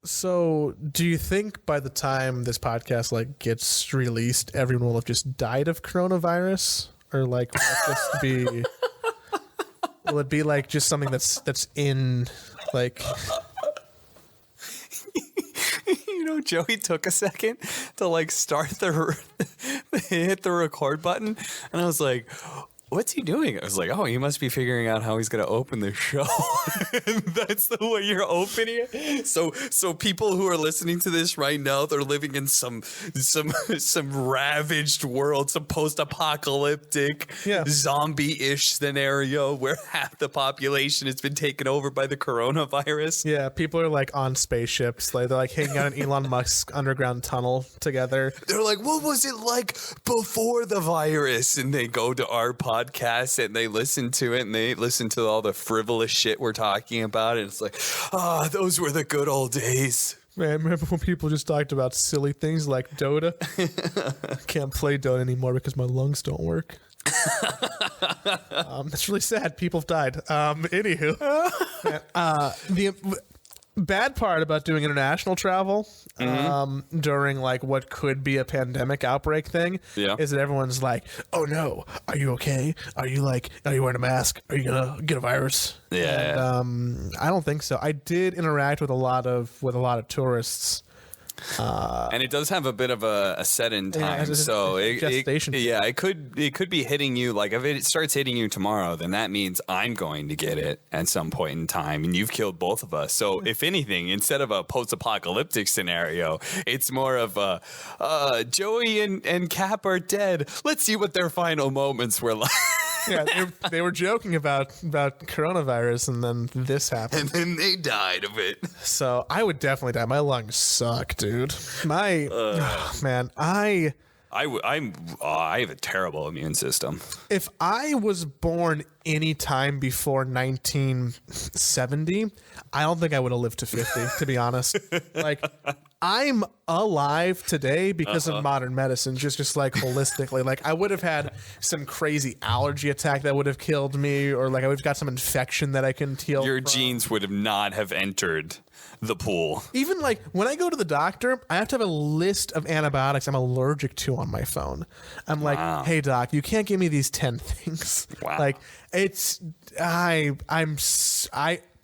So, do you think by the time this podcast like gets released, everyone will have just died of coronavirus, or like will it just be? Will it be like just something that's in like? You know, Joey took a second to like start hit the record button, and I was like, what's he doing? I was like, oh, he must be figuring out how he's going to open the show. And that's the way you're opening it. So people who are listening to this right now, they're living in some ravaged world, some post-apocalyptic zombie-ish scenario where half the population has been taken over by the coronavirus. Yeah, people are like on spaceships. Like they're like hanging out in Elon Musk's underground tunnel together. They're like, what was it like before the virus? And they go to our podcast and they listen to it and they listen to all the frivolous shit we're talking about, and it's like, those were the good old days. Man, remember when people just talked about silly things like Dota? Can't play Dota anymore because my lungs don't work. That's really sad. People have died. Anywho, the bad part about doing international travel during like what could be a pandemic outbreak thing is that everyone's like, oh no, are you okay? Are you wearing a mask? Are you gonna get a virus? And, I don't think so. I did interact with a lot of tourists. And it does have a bit of a set in time, so it could be hitting you. Like if it starts hitting you tomorrow, then that means I'm going to get it at some point in time, and you've killed both of us. So if anything, instead of a post-apocalyptic scenario, it's more of a Joey and Cap are dead. Let's see what their final moments were like. Yeah, they were joking about coronavirus, and then this happened. And then they died of it. So I would definitely die. My lungs suck, dude. Man, I have a terrible immune system. If I was born any time before 1970, I don't think I would have lived to 50, to be honest. Like, I'm alive today because of modern medicine, just like holistically. Like, I would have had some crazy allergy attack that would have killed me, or like I would have got some infection that I couldn't heal Your from. genes would not have entered the pool. Even like when I go to the doctor, I have to have a list of antibiotics I'm allergic to on my phone. I'm like, hey doc, you can't give me these 10 things. Wow. Like I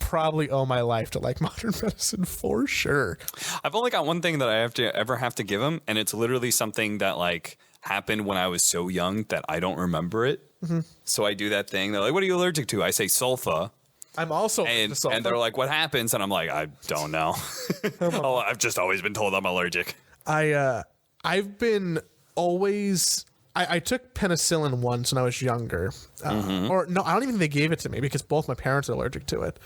probably owe my life to like modern medicine for sure. I've only got one thing that I have to give him, and it's literally something that like happened when I was so young that I don't remember it. Mm-hmm. So I do that thing. They're like, what are you allergic to? I say sulfa. I'm also and they're like, what happens? And I'm like, I don't know. I've just always been told I'm allergic. I've been always. I took penicillin once when I was younger, or no, I don't even think they gave it to me because both my parents are allergic to it.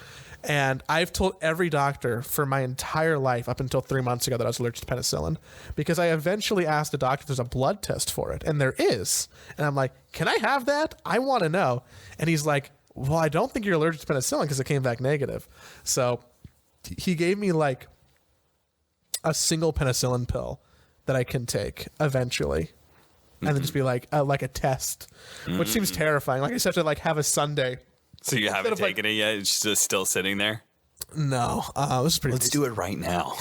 And I've told every doctor for my entire life up until 3 months ago that I was allergic to penicillin, because I eventually asked the doctor if there's a blood test for it, and there is. And I'm like, can I have that? I want to know. And he's like, well, I don't think you're allergic to penicillin because it came back negative. So he gave me like a single penicillin pill that I can take eventually. And then just be like a test, which seems terrifying. Like I just have to like have a Sunday. So you haven't taken it yet? It's just still sitting there? No. This is pretty. Let's do it right now.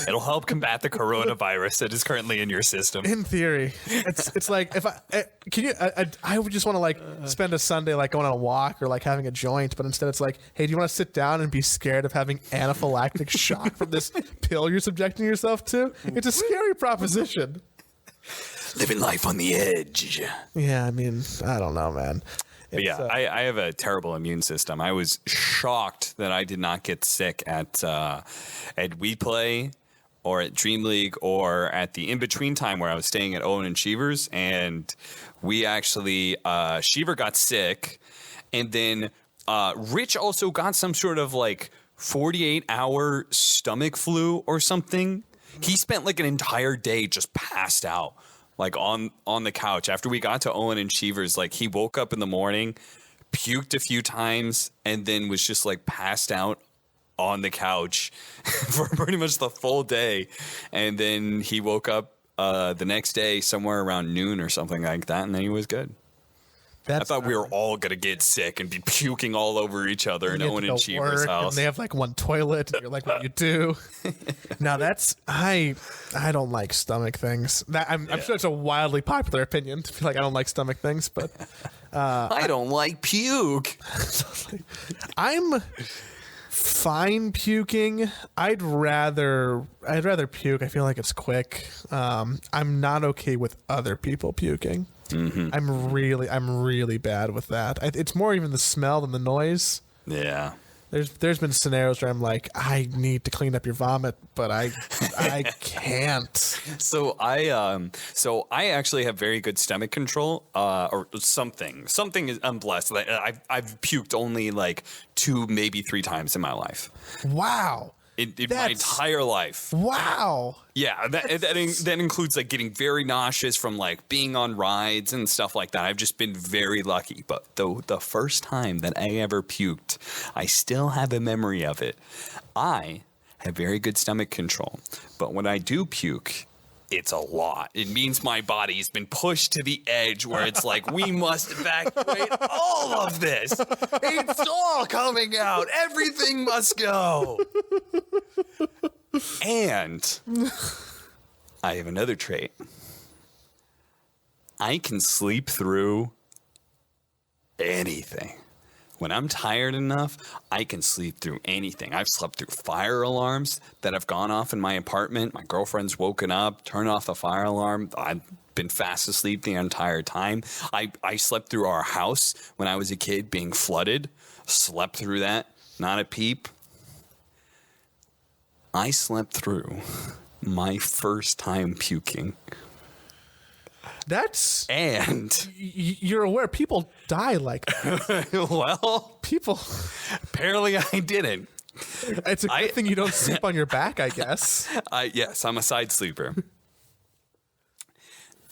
It'll help combat the coronavirus that is currently in your system. In theory, it's like if I would just want to like spend a Sunday like going on a walk or like having a joint, but instead it's like, hey, do you want to sit down and be scared of having anaphylactic shock from this pill you're subjecting yourself to? It's a scary proposition. Living life on the edge. Yeah, I mean, I don't know, man. But yeah, I have a terrible immune system. I was shocked that I did not get sick at We Play or at Dreamleague or at the in-between time where I was staying at Owen and Cheever's. And we actually, Cheever got sick. And then Rich also got some sort of like 48-hour stomach flu or something. He spent like an entire day just passed out. Like on the couch after we got to Owen and Cheever's. Like he woke up in the morning, puked a few times, and then was just like passed out on the couch for pretty much the full day. And then he woke up the next day somewhere around noon or something like that, and then he was good. I thought we were all going to get sick and be puking all over each other and Owen and Cheever's house. And they have like one toilet and you're like, what do you do? Now that's, I don't like stomach things. I'm sure it's a wildly popular opinion to feel like I don't like stomach things, but I don't like puke. I'm fine puking. I'd rather puke. I feel like it's quick. I'm not okay with other people puking. Mm-hmm. I'm really bad with that. It's more even the smell than the noise. Yeah. There's been scenarios where I'm like, I need to clean up your vomit, but I can't. So I actually have very good stomach control, or something. Something is, I'm blessed. I've puked only like 2, maybe 3 times in my life. Wow. In my entire life. Wow. Yeah, that includes like getting very nauseous from like being on rides and stuff like that. I've just been very lucky. But the first time that I ever puked, I still have a memory of it. I have very good stomach control. But when I do puke, it's a lot. It means my body's been pushed to the edge where it's like, we must evacuate all of this. It's all coming out. Everything must go. And I have another trait. I can sleep through anything. When I'm tired enough, I can sleep through anything. I've slept through fire alarms that have gone off in my apartment. My girlfriend's woken up, turned off the fire alarm. I've been fast asleep the entire time. I slept through our house when I was a kid being flooded. Slept through that. Not a peep. I slept through my first time puking. You're aware people die like that. Well, people. Apparently I didn't. It's a good thing you don't sleep on your back, I guess. Yes, I'm a side sleeper.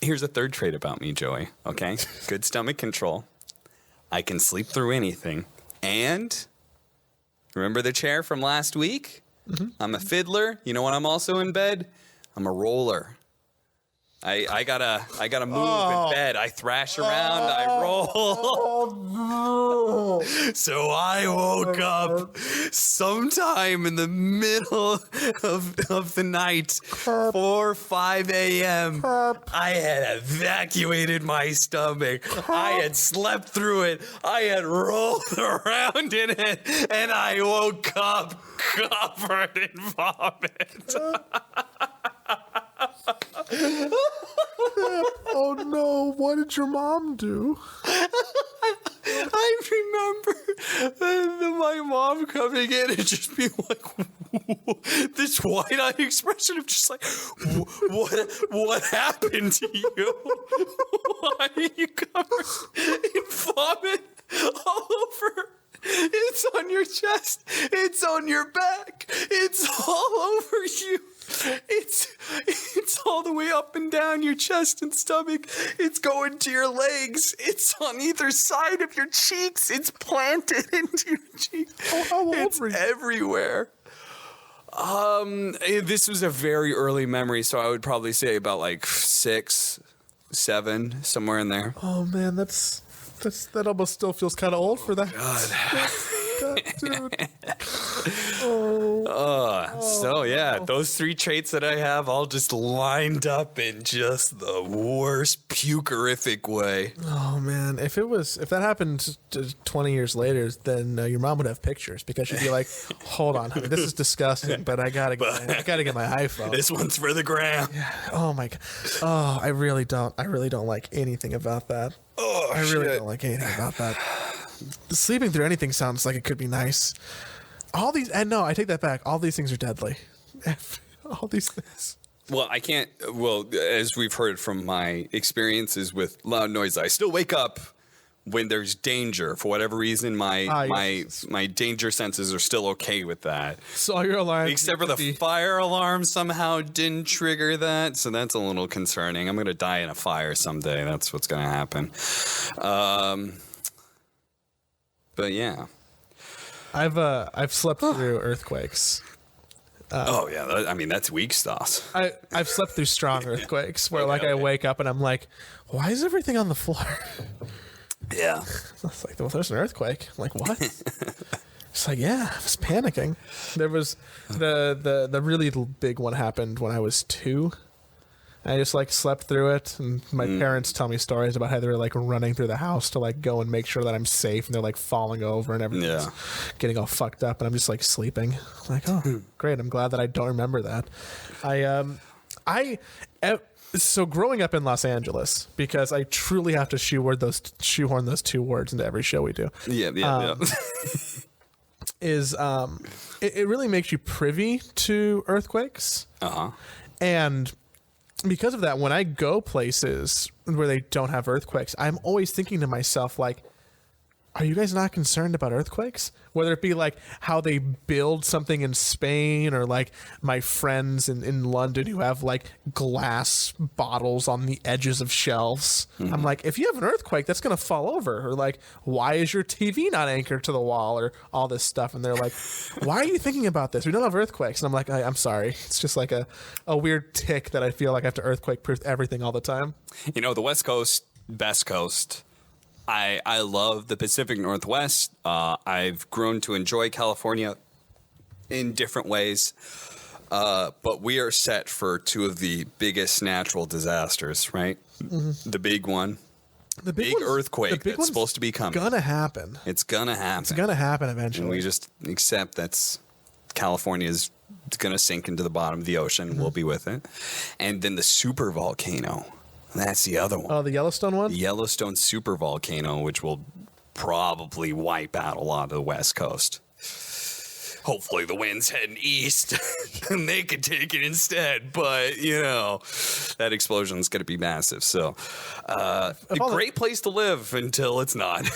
Here's a third trait about me, Joey. Okay. Good stomach control. I can sleep through anything. And remember the chair from last week? Mm-hmm. I'm a fiddler. You know when I'm also in bed? I'm a roller. I gotta move in bed. I thrash around. I roll. Oh, no. So I woke up sometime in the middle of the night, 4, 5 a.m. I had evacuated my stomach. I had slept through it. I had rolled around in it, and I woke up covered in vomit. Oh no, what did your mom do? I remember my mom coming in and just being like, this wide-eyed expression of just like, what happened to you? Why are you covered in vomit all over? It's on your chest. It's on your back. It's all over you. It's all the way up and down your chest and stomach. It's going to your legs. It's on either side of your cheeks. It's planted into your cheeks. Oh, how old it's were you? Everywhere. This was a very early memory, so I would probably say about like 6, 7, somewhere in there. Oh man, that almost still feels kind of old for that. God. Dude. So yeah, those 3 traits that I have all just lined up in just the worst pukerific way. Oh man, if that happened 20 years later, then your mom would have pictures because she'd be like, "Hold on, honey, this is disgusting, but I gotta get my iPhone. This one's for the gram." Yeah. Oh my god. Oh, I really don't like anything about that. Oh, I really don't like anything about that. Sleeping through anything sounds like it could be nice. All these, and no, I take that back. All these things are deadly. All these things. Well, I can't. Well, as we've heard from my experiences with loud noise, I still wake up when there's danger. For whatever reason, my danger senses are still okay with that. So your alarm, except for the fire alarm, somehow didn't trigger that. So that's a little concerning. I'm gonna die in a fire someday. That's what's gonna happen. But yeah. I've slept through earthquakes. Oh yeah, I mean that's weak sauce. I've slept through strong earthquakes where I wake up and I'm like, why is everything on the floor? Yeah. I was like, well, there's an earthquake. I'm like, what? It's like, yeah, I was panicking. There was the really big one happened when I was 2. I just like slept through it, and my parents tell me stories about how they were like running through the house to like go and make sure that I'm safe, and they're like falling over and everything's getting all fucked up, and I'm just like sleeping. I'm like, oh, great! I'm glad that I don't remember that. So growing up in Los Angeles, because I truly have to shoehorn those 2 words into every show we do. Yeah. It really makes you privy to earthquakes. And because of that, when I go places where they don't have earthquakes, I'm always thinking to myself, like, are you guys not concerned about earthquakes? Whether it be like how they build something in Spain, or like my friends in London who have like glass bottles on the edges of shelves. I'm like, if you have an earthquake, that's going to fall over. Or like, why is your TV not anchored to the wall, or all this stuff? And they're like, why are you thinking about this? We don't have earthquakes. And I'm like, I'm sorry. It's just like a weird tick that I feel like I have to earthquake proof everything all the time. You know, the West Coast, best coast. I love the Pacific Northwest. I've grown to enjoy California in different ways. But we are set for 2 of the biggest natural disasters, right? The big one. The big earthquake that's supposed to be coming. Gonna happen. It's gonna happen. It's gonna happen eventually. And we just accept that's California's going to sink into the bottom of the ocean. We'll be with it. And then the super volcano. That's the other one. Oh, the Yellowstone one? The Yellowstone super volcano, which will probably wipe out a lot of the West Coast. Hopefully the wind's heading east and they can take it instead. But, you know, that explosion is going to be massive. So a great place to live until it's not.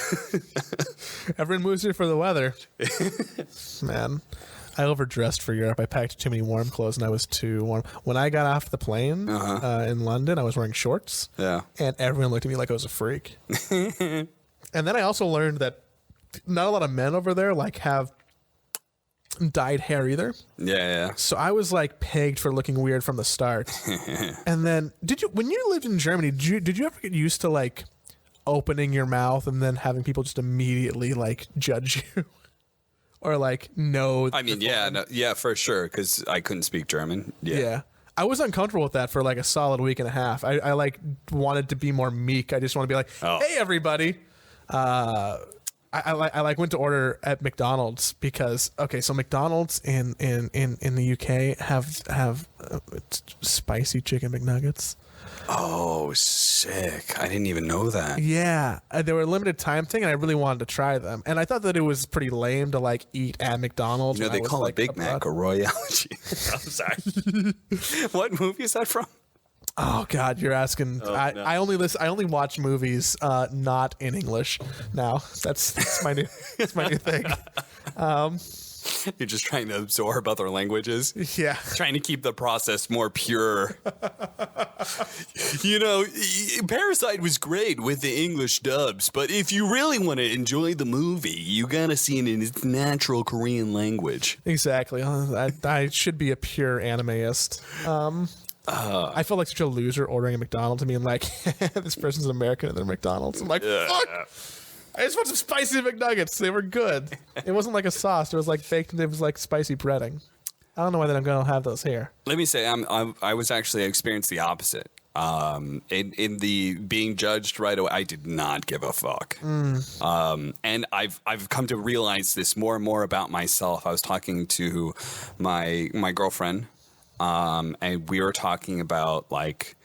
Everyone moves here for the weather. Man. I overdressed for Europe. I packed too many warm clothes, and I was too warm. When I got off the plane in London, I was wearing shorts. Yeah. And everyone looked at me like I was a freak. And then I also learned that not a lot of men over there like have dyed hair either. Yeah. So I was like pegged for looking weird from the start. And then when you lived in Germany, did you ever get used to like opening your mouth and then having people just immediately like judge you? Or like no. I mean, yeah, for sure, because I couldn't speak German. Yeah, I was uncomfortable with that for like a solid week and a half. I like wanted to be more meek. I just want to be like, hey everybody. I like went to order at McDonald's because so McDonald's in the UK have spicy chicken McNuggets. Oh, sick. I didn't even know that. Yeah. They were a limited time thing, and I really wanted to try them. And I thought that it was pretty lame to, like, eat at McDonald's. You know, they call it Big Mac or Royale. I'm sorry. What movie is that from? Oh, God, you're asking. No. I only watch movies not in English now. That's my new thing. You're just trying to absorb other languages. Yeah. Trying to keep the process more pure. You know, Parasite was great with the English dubs, but if you really want to enjoy the movie, you gotta see it in its natural Korean language. Exactly. I should be a pure animeist. I felt like such a loser ordering a McDonald's and being like, this person's American and they're McDonald's. I'm like, fuck! I just want some spicy McNuggets. They were good. It wasn't like a sauce. It was like baked. It was like spicy breading. I don't know whether I'm going to have those here. Let me say, I was actually experienced the opposite. In the being judged right away, I did not give a fuck. And I've come to realize this more and more about myself. I was talking to my girlfriend, and we were talking about like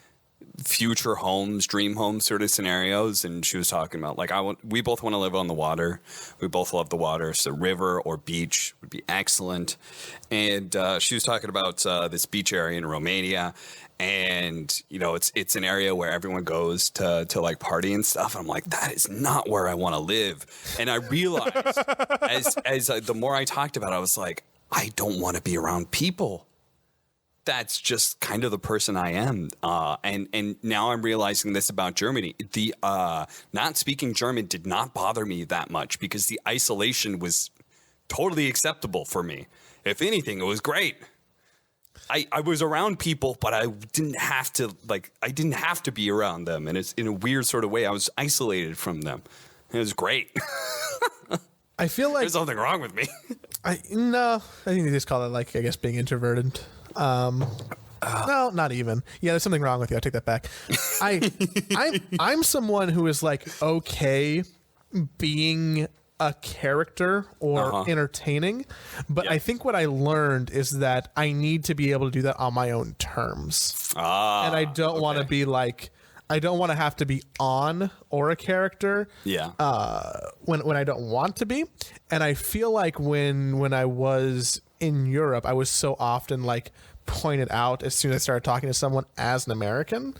future homes, dream home sort of scenarios, and she was talking about like we both want to live on the water. We both love the water, so river or beach would be excellent. And she was talking about this beach area in Romania, and you know it's an area where everyone goes to like party and stuff. And I'm like, that is not where I want to live. And I realized as the more I talked about it, I was like, I don't want to be around people. That's just kind of the person I am. And now I'm realizing this about Germany. The not speaking German did not bother me that much because the isolation was totally acceptable for me. If anything, it was great. I was around people, but I didn't have to be around them. And it's in a weird sort of way, I was isolated from them. It was great. I feel like There's something wrong with me. No, I think they just call it like, I guess, being introverted. No, not even. Yeah, there's something wrong with you. I take that back. I'm someone who is like okay being a character or entertaining, but I think what I learned is that I need to be able to do that on my own terms. And I don't want to be like, I don't want to have to be on or a character. Yeah. When I don't want to be. And I feel like when I was in Europe, I was so often like pointed out as soon as I started talking to someone as an American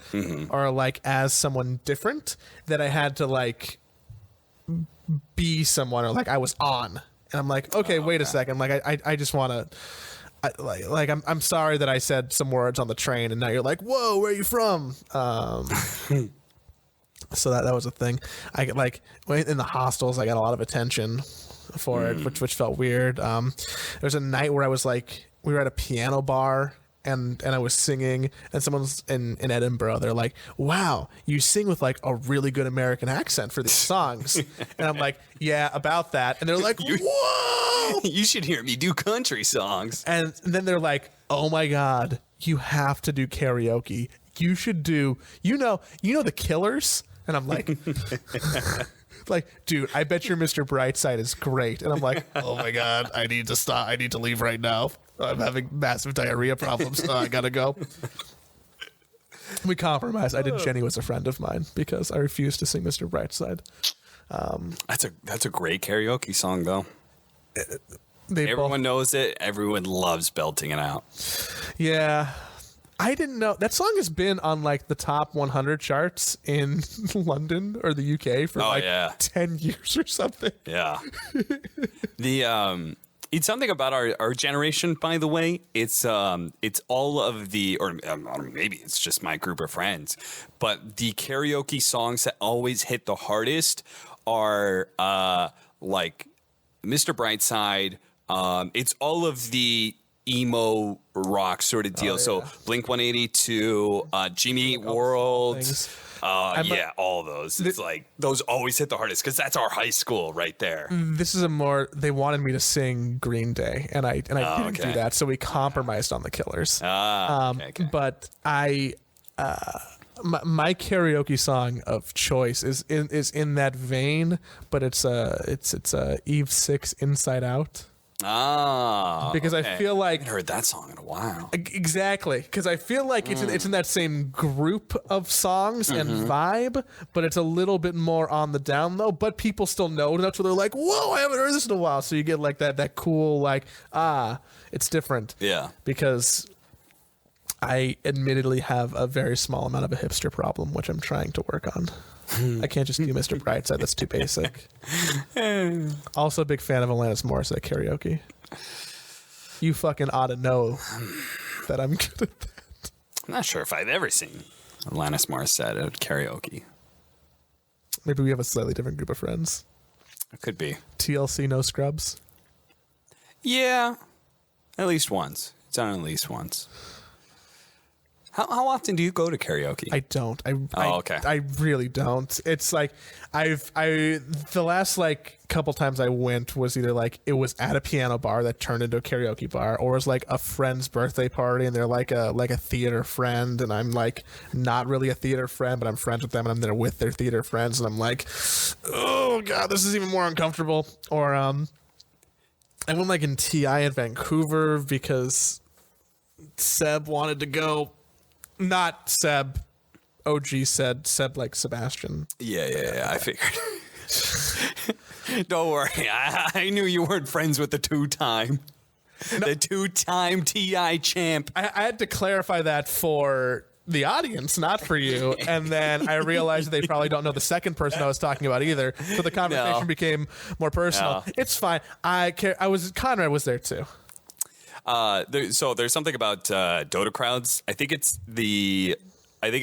or like as someone different, that I had to like be someone, or like I was on. And I'm like, okay, wait a second. Like I just want to, like I'm sorry that I said some words on the train, and now you're like, whoa, where are you from? So that was a thing. I get like in the hostels, I got a lot of attention for it, which felt weird. There was a night where I was like, we were at a piano bar, and I was singing, and someone's in Edinburgh. They're like, wow, you sing with like a really good American accent for these songs. And I'm like, yeah, about that. And they're like, whoa, You should hear me do country songs. and then they're like, oh my God, you have to do karaoke. You should do, you know the Killers? And I'm like, like, dude, I bet your Mr. Brightside is great. And I'm like, oh my God, I need to stop. I need to leave right now. I'm having massive diarrhea problems. I gotta go. We compromised. I did. Jenny was a friend of mine because I refused to sing Mr. Brightside. That's a great karaoke song, though. Everyone knows it. Everyone loves belting it out. Yeah. I didn't know that song has been on like the top 100 charts in London or the UK for 10 years or something. Yeah. It's something about our generation, by the way. It's all of the, or maybe it's just my group of friends, but the karaoke songs that always hit the hardest are like Mr. Brightside. It's all of the emo rock sort of deal. So Blink 182, Jimmy Eat World. All those. It's like those always hit the hardest because that's our high school right there. This is they wanted me to sing Green Day, and I didn't do that, so we compromised on the Killers. Okay. But my karaoke song of choice is in that vein, but it's Eve 6 Inside Out. Because I feel like I haven't heard that song in a while. Exactly, because I feel like it's in that same group of songs and vibe, but it's a little bit more on the down low. But people still know enough, so they're like, "Whoa, I haven't heard this in a while." So you get like that cool like it's different. Yeah, because I admittedly have a very small amount of a hipster problem, which I'm trying to work on. I can't just do Mr. Brightside. That's too basic. Also a big fan of Alanis Morissette karaoke. You fucking ought to know that I'm good at that. I'm not sure if I've ever seen Alanis Morissette at karaoke. Maybe we have a slightly different group of friends. It could be. TLC, no scrubs? Yeah. At least once. It's done at least once. How often do you go to karaoke? I don't. Okay. I really don't. It's like the last like couple times I went was either like it was at a piano bar that turned into a karaoke bar, or it was like a friend's birthday party and they're like a theater friend, and I'm like not really a theater friend, but I'm friends with them and I'm there with their theater friends, and I'm like, oh God, this is even more uncomfortable. Or I went like in TI in Vancouver because Seb wanted to go. Not Seb. OG said Seb like Sebastian. Yeah. I figured. Don't worry. I knew you weren't friends with the two-time TI champ. I had to clarify that for the audience, not for you. And then I realized they probably don't know the second person I was talking about either. So the conversation became more personal. No. It's fine. Conrad was there too. So there's something about DOTA crowds. I think it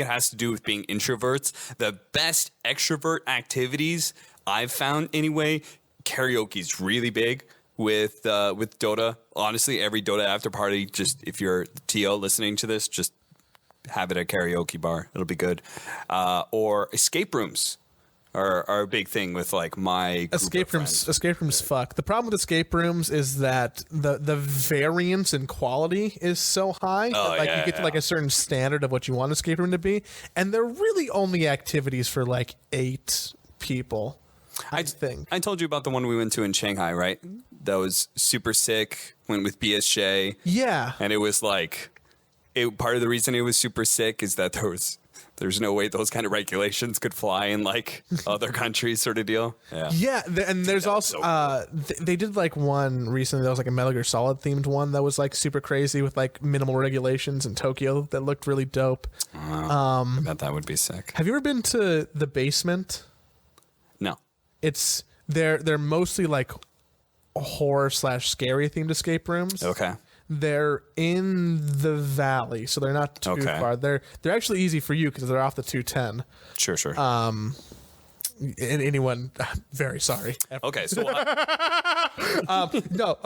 has to do with being introverts. The best extrovert activities I've found anyway, karaoke's really big with DOTA. Honestly, every DOTA after party, just if you're TO listening to this, just have it at a karaoke bar. It'll be good. Or escape rooms. are a big thing with like my group escape of friends. rooms. Escape rooms fuck. The problem with escape rooms is that the variance in quality is so high that like you get to like a certain standard of what you want an escape room to be, and they're really only activities for like 8 people. I think I told you about the one we went to in Shanghai, right? That was super sick. Went with BSJ. Yeah. And it was like, part of the reason it was super sick is that there's no way those kind of regulations could fly in like other countries, sort of deal. Yeah. And there's also they did like one recently that was like a Metal Gear Solid themed one that was like super crazy with like minimal regulations in Tokyo that looked really dope. I bet that would be sick. Have you ever been to the basement? No. It's they're mostly like horror/scary themed escape rooms. Okay. They're in the valley, so they're not too far. They're actually easy for you because they're off the 210. Sure. Anyone, very sorry. Okay, so no,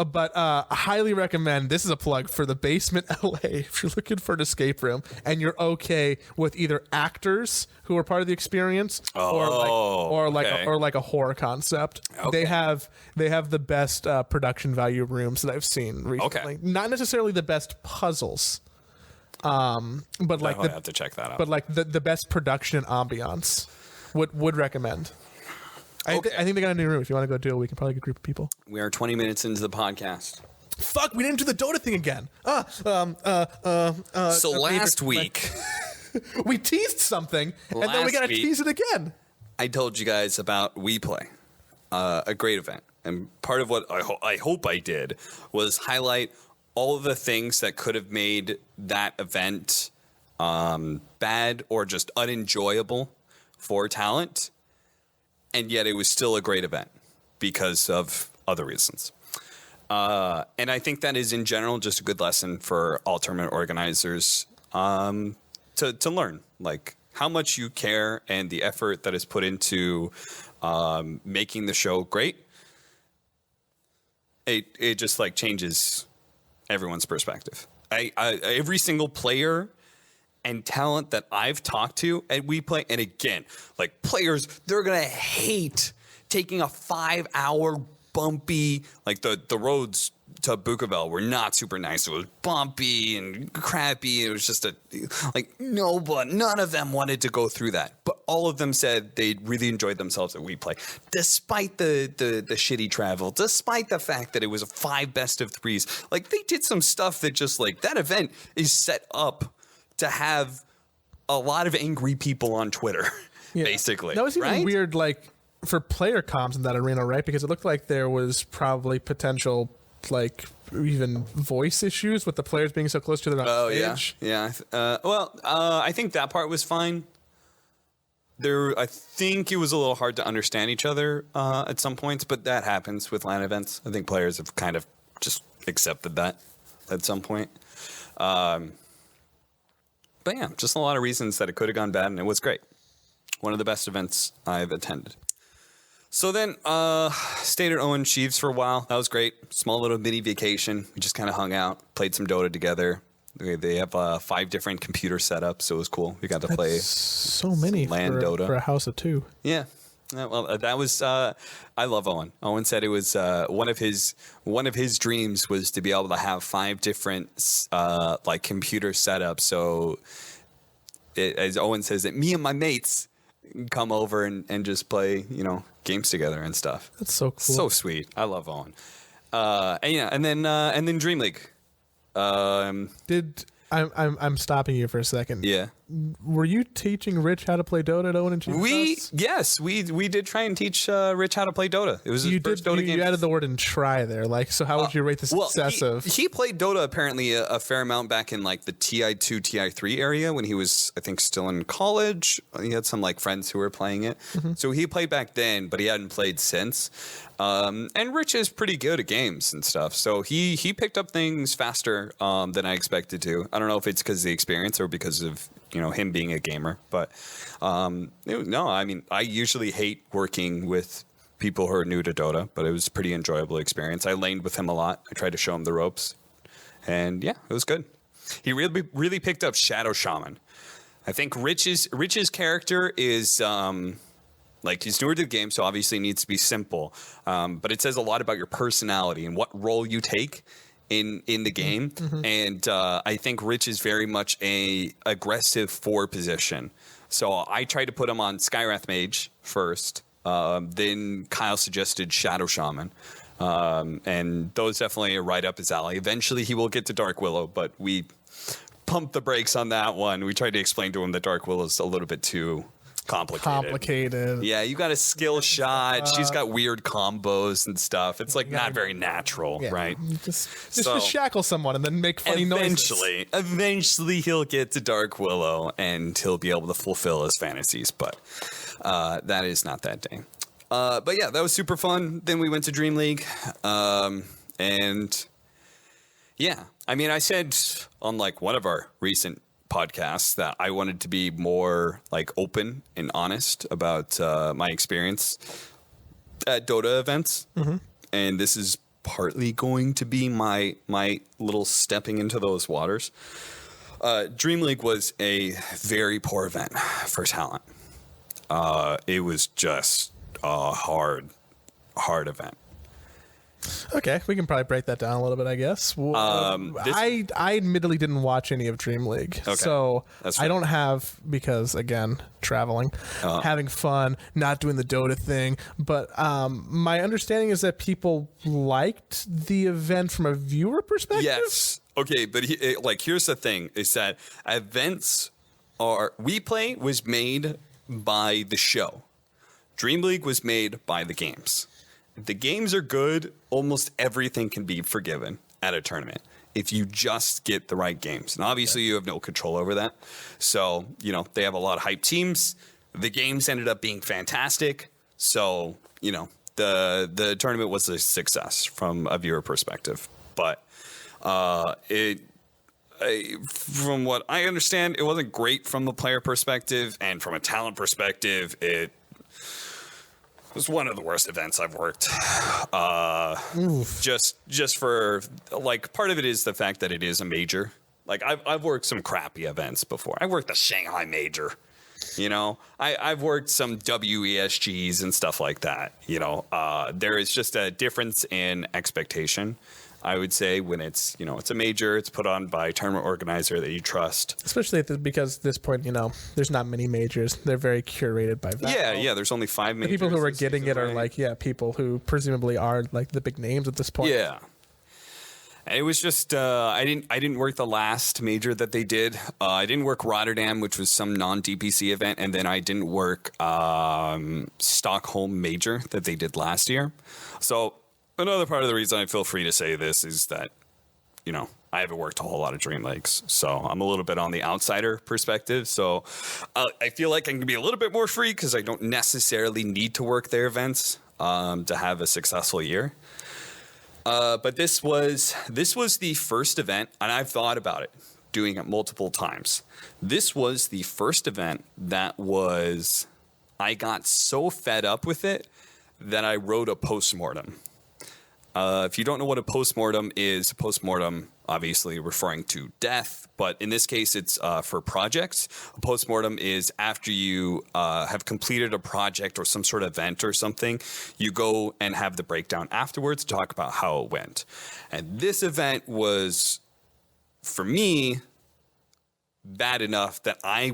but I highly recommend. This is a plug for the Basement LA. If you're looking for an escape room and you're okay with either actors who are part of the experience or like a horror concept, they have the best production value rooms that I've seen recently. Okay. Not necessarily the best puzzles, but like I have to check that out. But like the best production and ambiance. Would recommend. I think they got a new room. If you want to go do it, we can probably get a group of people. We are 20 minutes into the podcast. Fuck, we didn't do the Dota thing again. So last week we teased something, and then we gotta tease it again. I told you guys about WePlay, a great event, and part of what I hope I did was highlight all of the things that could have made that event bad or just unenjoyable for talent, and yet it was still a great event because of other reasons. And I think that is in general just a good lesson for all tournament organizers to learn, like how much you care and the effort that is put into making the show great. It just like changes everyone's perspective. Every single player and talent that I've talked to at WePlay, and again, like players, they're gonna hate taking a 5-hour bumpy, like the roads to Bukovel were not super nice. It was bumpy and crappy. It was just none of them wanted to go through that, but all of them said they really enjoyed themselves at WePlay, despite the shitty travel, despite the fact that it was a 5 best of 3s. Like they did some stuff that just like that event is set up to have a lot of angry people on Twitter, basically. That was even weird, like, for player comms in that arena, right? Because it looked like there was probably potential, like, even voice issues with the players being so close to their stage. Yeah. I think that part was fine. I think it was a little hard to understand each other at some points, but that happens with LAN events. I think players have kind of just accepted that at some point. But yeah, just a lot of reasons that it could have gone bad, and it was great. One of the best events I've attended. So then, stayed at Owen Sheaves for a while. That was great. Small little mini vacation. We just kind of hung out, played some Dota together. They have 5 different computer setups, so it was cool. We got to play so many LAN Dota for a house of 2. Yeah. Well, that was. I love Owen. Owen said it was one of his dreams was to be able to have 5 different like computer setups. So, as Owen says, that me and my mates come over and just play games together and stuff. That's so cool. So sweet. I love Owen. And then Dreamleague. I'm stopping you for a second. Yeah. Were you teaching Rich how to play Dota at Owen and Chief's? Yes, we did try and teach Rich how to play Dota. It was his first Dota game. You added the word "and try" there. Like, so how would you rate the success of? He played Dota apparently a fair amount back in like the TI2, TI3 area when he was, I think, still in college. He had some like friends who were playing it. Mm-hmm. So he played back then, but he hadn't played since. And Rich is pretty good at games and stuff. So he picked up things faster than I expected to. I don't know if it's because of the experience or because of him being a gamer, but no, I mean, I usually hate working with people who are new to Dota, but it was a pretty enjoyable experience. I laned with him a lot. I tried to show him the ropes, and yeah, it was good. He really picked up Shadow Shaman. I think Rich's character is Like, he's newer to the game, so obviously it needs to be simple. But it says a lot about your personality and what role you take in the game. And I think Rich is very much a aggressive 4 position. So I tried to put him on Skywrath Mage first. Then Kyle suggested Shadow Shaman. And those definitely are right up his alley. Eventually he will get to Dark Willow, but we pumped the brakes on that one. We tried to explain to him that Dark Willow is a little bit too complicated. Yeah, you got a skill shot. She's got weird combos and stuff. It's like not very natural, right? Just to shackle someone and then make funny noises. Eventually he'll get to Dark Willow and he'll be able to fulfill his fantasies, but that is not that day. But yeah, that was super fun. Then we went to Dreamleague, and yeah, I mean, I said on like one of our recent podcasts that I wanted to be more like open and honest about my experience at DOTA events, and this is partly going to be my little stepping into those waters. Dreamleague was a very poor event for talent. It was just a hard event. Okay, we can probably break that down a little bit, I guess. I admittedly didn't watch any of Dreamleague, so I don't have, because again, traveling, having fun, not doing the Dota thing. But my understanding is that people liked the event from a viewer perspective. Yes. Okay, but here's the thing: is that events WePlay was made by the show. Dreamleague was made by the games. If the games are good, almost everything can be forgiven at a tournament if you just get the right games. And obviously you have no control over that. So, they have a lot of hype teams. The games ended up being fantastic. So, the tournament was a success from a viewer perspective. But from what I understand, it wasn't great from the player perspective, and from a talent perspective, it was one of the worst events I've worked. Just for like, part of it is the fact that it is a major. Like, I've worked some crappy events before. I worked the Shanghai Major. I've worked some WESGs and stuff like that. There is just a difference in expectation, I would say, when it's a major, it's put on by a tournament organizer that you trust. Especially because at this point, there's not many majors. They're very curated by value. Yeah. There's only 5 majors. The people who are getting it are people who presumably are like the big names at this point. Yeah. It was just I didn't work the last major that they did. I didn't work Rotterdam, which was some non-DPC event, and then I didn't work Stockholm Major that they did last year. So another part of the reason I feel free to say this is that, I haven't worked a whole lot of Dreamleagues, so I'm a little bit on the outsider perspective. So I feel like I can be a little bit more free because I don't necessarily need to work their events to have a successful year. But this was the first event, and I've thought about it, doing it multiple times. This was the first event that I got so fed up with it that I wrote a postmortem. If you don't know what a postmortem is, obviously referring to death, but in this case, it's for projects. A postmortem is after you have completed a project or some sort of event or something, you go and have the breakdown afterwards to talk about how it went. And this event was, for me, bad enough that I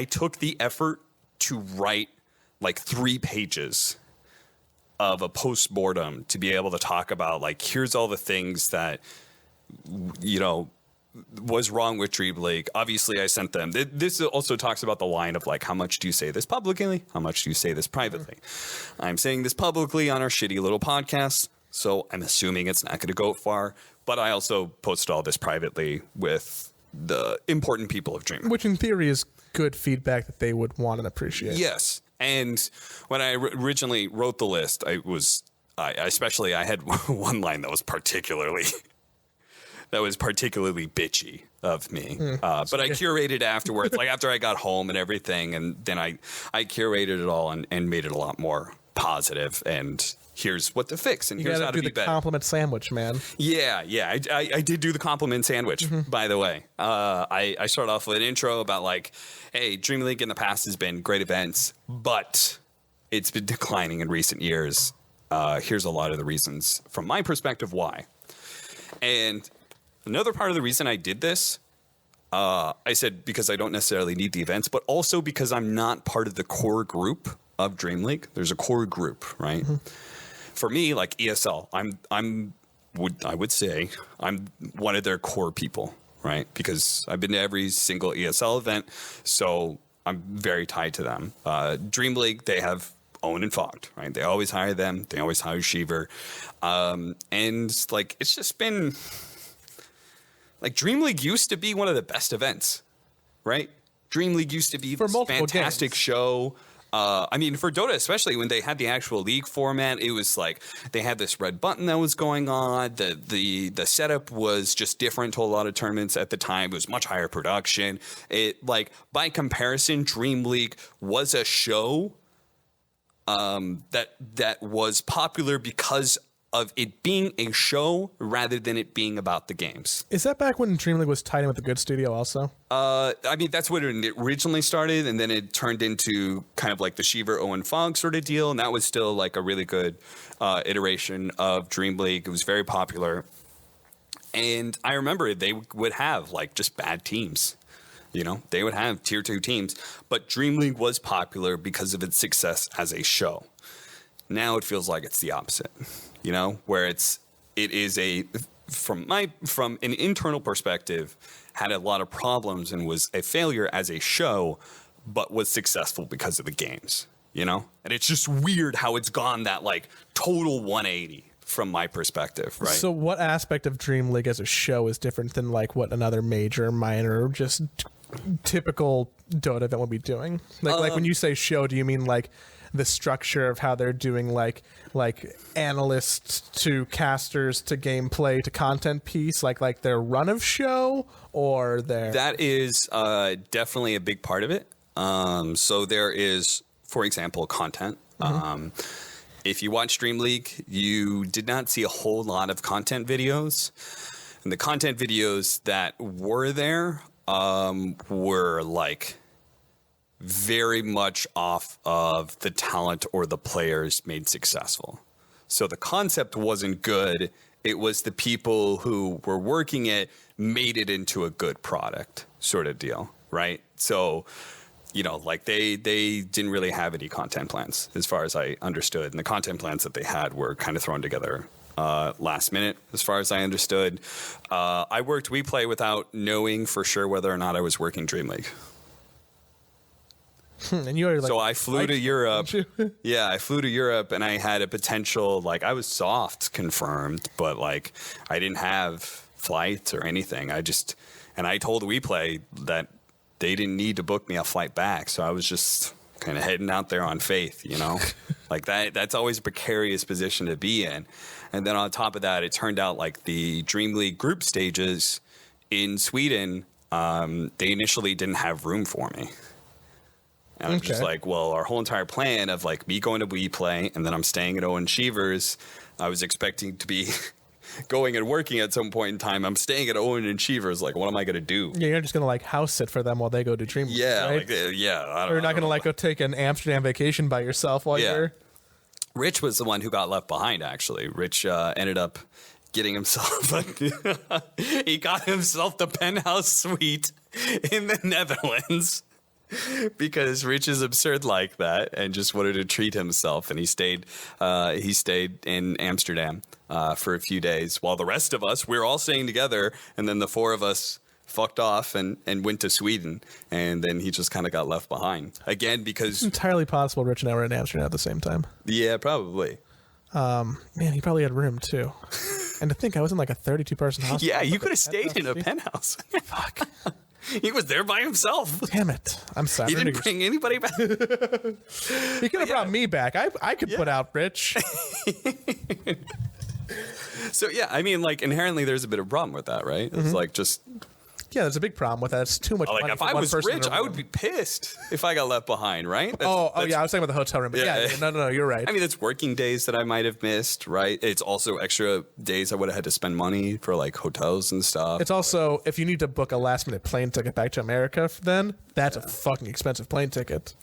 took the effort to write like 3 pages of a postmortem to be able to talk about, like, here's all the things that, was wrong with Dreamleague. Obviously, I sent them. This also talks about the line of, like, how much do you say this publicly? How much do you say this privately? I'm saying this publicly on our shitty little podcast, so I'm assuming it's not going to go far. But I also posted all this privately with the important people of Dreamhack. Which, in theory, is good feedback that they would want and appreciate. Yes. And when I originally wrote the list, I had one line that was particularly bitchy of me. But I curated afterwards, like after I got home and everything, and then I curated it all and made it a lot more positive. And here's what to fix, and here's how to be better. You gotta do the compliment sandwich, man. Yeah. I did do the compliment sandwich, by the way. I started off with an intro about, like, hey, Dreamleague in the past has been great events, but it's been declining in recent years. Here's a lot of the reasons from my perspective why. And another part of the reason I did this, I said because I don't necessarily need the events, but also because I'm not part of the core group of Dreamleague. There's a core group, right? Mm-hmm. For me, like ESL, I would say I'm one of their core people, right? Because I've been to every single ESL event, so I'm very tied to them. Dreamleague, they have Owen and Fogged, right? They always hire them. They always hire Shiver. And like, it's just been like Dreamleague used to be one of the best events, right? Dreamleague used to be this fantastic show. I mean, for Dota, especially when they had the actual league format, it was like they had this red button that was going on. The setup was just different to a lot of tournaments at the time. It was much higher production. It, like, by comparison, Dreamleague was a show that was popular because of it being a show rather than it being about the games. Is that back when Dreamleague was tied in with the Good Studio also? I mean, that's when it originally started, and then it turned into kind of like the Shiver Owen Fogg sort of deal, and that was still like a really good iteration of Dreamleague. It was very popular. And I remember they would have like just bad teams. You know, they would have tier 2 teams, but Dreamleague was popular because of its success as a show. Now it feels like it's the opposite, you know, where it is from an internal perspective, had a lot of problems and was a failure as a show, but was successful because of the games, you know? And it's just weird how it's gone that like total 180 from my perspective, right? So what aspect of Dreamleague as a show is different than like what another major, minor, just typical Dota event would be doing? Like when you say show, do you mean like the structure of how they're doing like analysts to casters to gameplay to content piece, like their run of show, or their... That is definitely a big part of it. So there is, for example, content. Mm-hmm. If you watch Dreamleague, you did not see a whole lot of content videos. And the content videos that were there were like very much off of the talent or the players made successful. So the concept wasn't good. It was the people who were working it made it into a good product sort of deal, right? So, you know, like they didn't really have any content plans as far as I understood. And the content plans that they had were kind of thrown together last minute, as far as I understood. I worked WePlay without knowing for sure whether or not I was working Dreamleague. And you are like, so I flew to Europe. Yeah, I flew to Europe, and I had a potential, like, I was soft confirmed, but like I didn't have flights or anything. I told WePlay that they didn't need to book me a flight back, so I was just kind of heading out there on faith, you know? Like that's always a precarious position to be in. And then on top of that, it turned out like the Dreamleague group stages in Sweden, they initially didn't have room for me. And I'm just like, well, our whole entire plan of like me going to WePlay and then I'm staying at Owen Cheever's, I was expecting to be going and working at some point in time. I'm staying at Owen and Cheever's. Like, what am I going to do? Yeah, you're just going to like house sit for them while they go to Dreamleague. Yeah, right? Or you're not going to like go take an Amsterdam vacation by yourself while you're... Rich was the one who got left behind, actually. Rich ended up getting himself he got himself the penthouse suite in the Netherlands. Because Rich is absurd like that and just wanted to treat himself, and he stayed in Amsterdam for a few days while the rest of us, we're all staying together, and then the 4 of us fucked off and went to Sweden, and then he just kind of got left behind again because it's entirely possible Rich and I were in Amsterdam at the same time. Yeah, probably. Man, he probably had room too. And to think I was in like a 32-person hospital. Yeah, you could have stayed in a penthouse. Fuck. He was there by himself. Damn it. I'm sorry. He didn't bring anybody back. He could have brought me back. I could put out Rich. So, yeah, I mean, like, inherently there's a bit of a problem with that, right? It's like just... Yeah, there's a big problem with that. It's too much money. Like, if I was Rich, I would be pissed if I got left behind, right? Yeah, I was talking about the hotel room. But yeah, no, you're right. I mean, it's working days that I might have missed, right? It's also extra days I would have had to spend money for, like, hotels and stuff. It's also, if you need to book a last-minute plane ticket back to America, then that's a fucking expensive plane ticket.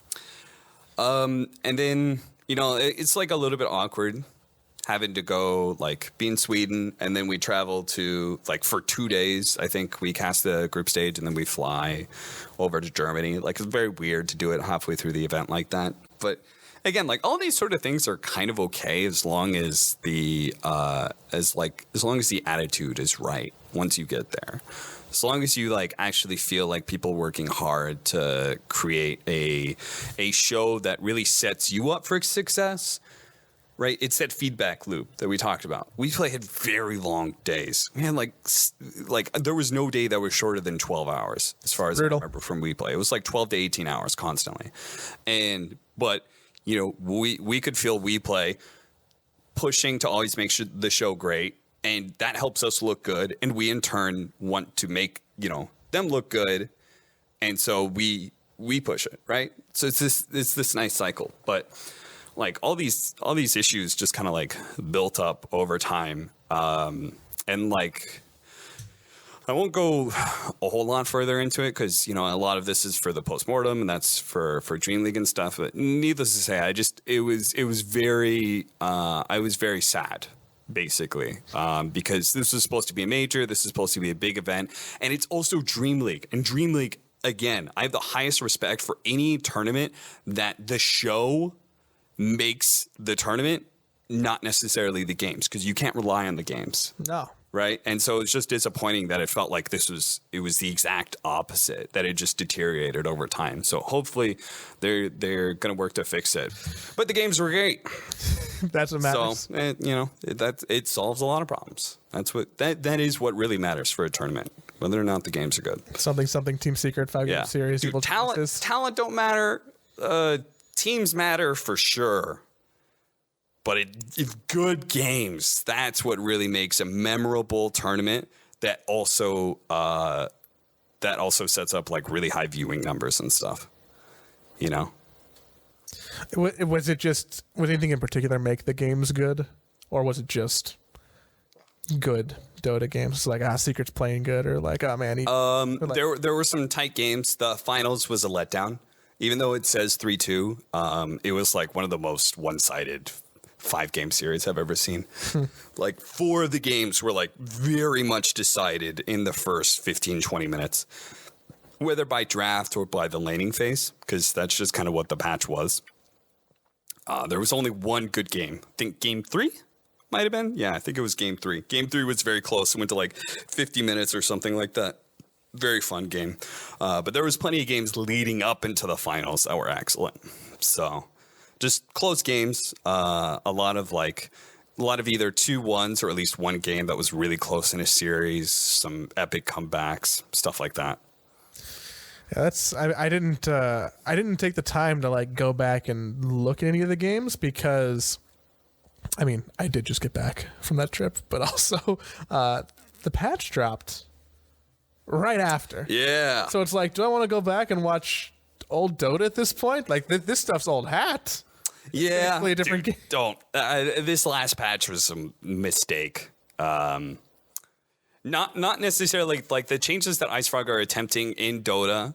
And then it's like a little bit awkward having to go like be in Sweden, and then we travel to like for 2 days. I think we cast the group stage and then we fly over to Germany. Like, it's very weird to do it halfway through the event like that. But again, like, all these sort of things are kind of okay as long as the attitude is right once you get there. As long as you like actually feel like people working hard to create a show that really sets you up for success. Right, it's that feedback loop that we talked about. We had very long days. We had like there was no day that was shorter than 12 hours, as far as I remember from WePlay. It was like 12 to 18 hours constantly, but we could feel WePlay pushing to always make sure the show great, and that helps us look good, and we in turn want to make them look good, and so we push it, right? So it's this nice cycle, but. Like all these issues just kind of like built up over time. And like, I won't go a whole lot further into it because, a lot of this is for the postmortem and that's for Dreamleague and stuff. But needless to say, I was very sad, basically, because this was supposed to be a major. This is supposed to be a big event. And it's also Dreamleague. And Dreamleague, again, I have the highest respect for any tournament that the show makes the tournament, not necessarily the games, because you can't rely on the games. No. Right? And so it's just disappointing that it felt like it was the exact opposite, that it just deteriorated over time. So hopefully they're going to work to fix it. But the games were great. That's what matters. So, it solves a lot of problems. That is what really matters for a tournament, whether or not the games are good. Something Team Secret 5-game series. Dude, talent don't matter. Teams matter for sure, but good games, that's what really makes a memorable tournament that also sets up like really high viewing numbers and stuff, Was anything in particular make the games good, or was it just good Dota games? Like, Secret's playing good, or like, oh man. There were some tight games. The finals was a letdown. Even though it says 3-2, it was like one of the most one-sided 5-game series I've ever seen. Like 4 of the games were like very much decided in the first 15, 20 minutes, whether by draft or by the laning phase, because that's just kind of what the patch was. There was only one good game. I think game 3 might have been. Yeah, I think it was game 3. Game 3 was very close. It went to like 50 minutes or something like that. Very fun game. But there was plenty of games leading up into the finals that were excellent. So just close games. A lot of either 2-1s or at least one game that was really close in a series, some epic comebacks, stuff like that. Yeah, I didn't take the time to like go back and look at any of the games because I mean, I did just get back from that trip, but also the patch dropped right after. Yeah. So it's like, do I want to go back and watch old Dota at this point? Like, this stuff's old hat. Yeah. Play a different game. Don't. This last patch was a mistake. Not necessarily like the changes that IceFrog are attempting in Dota.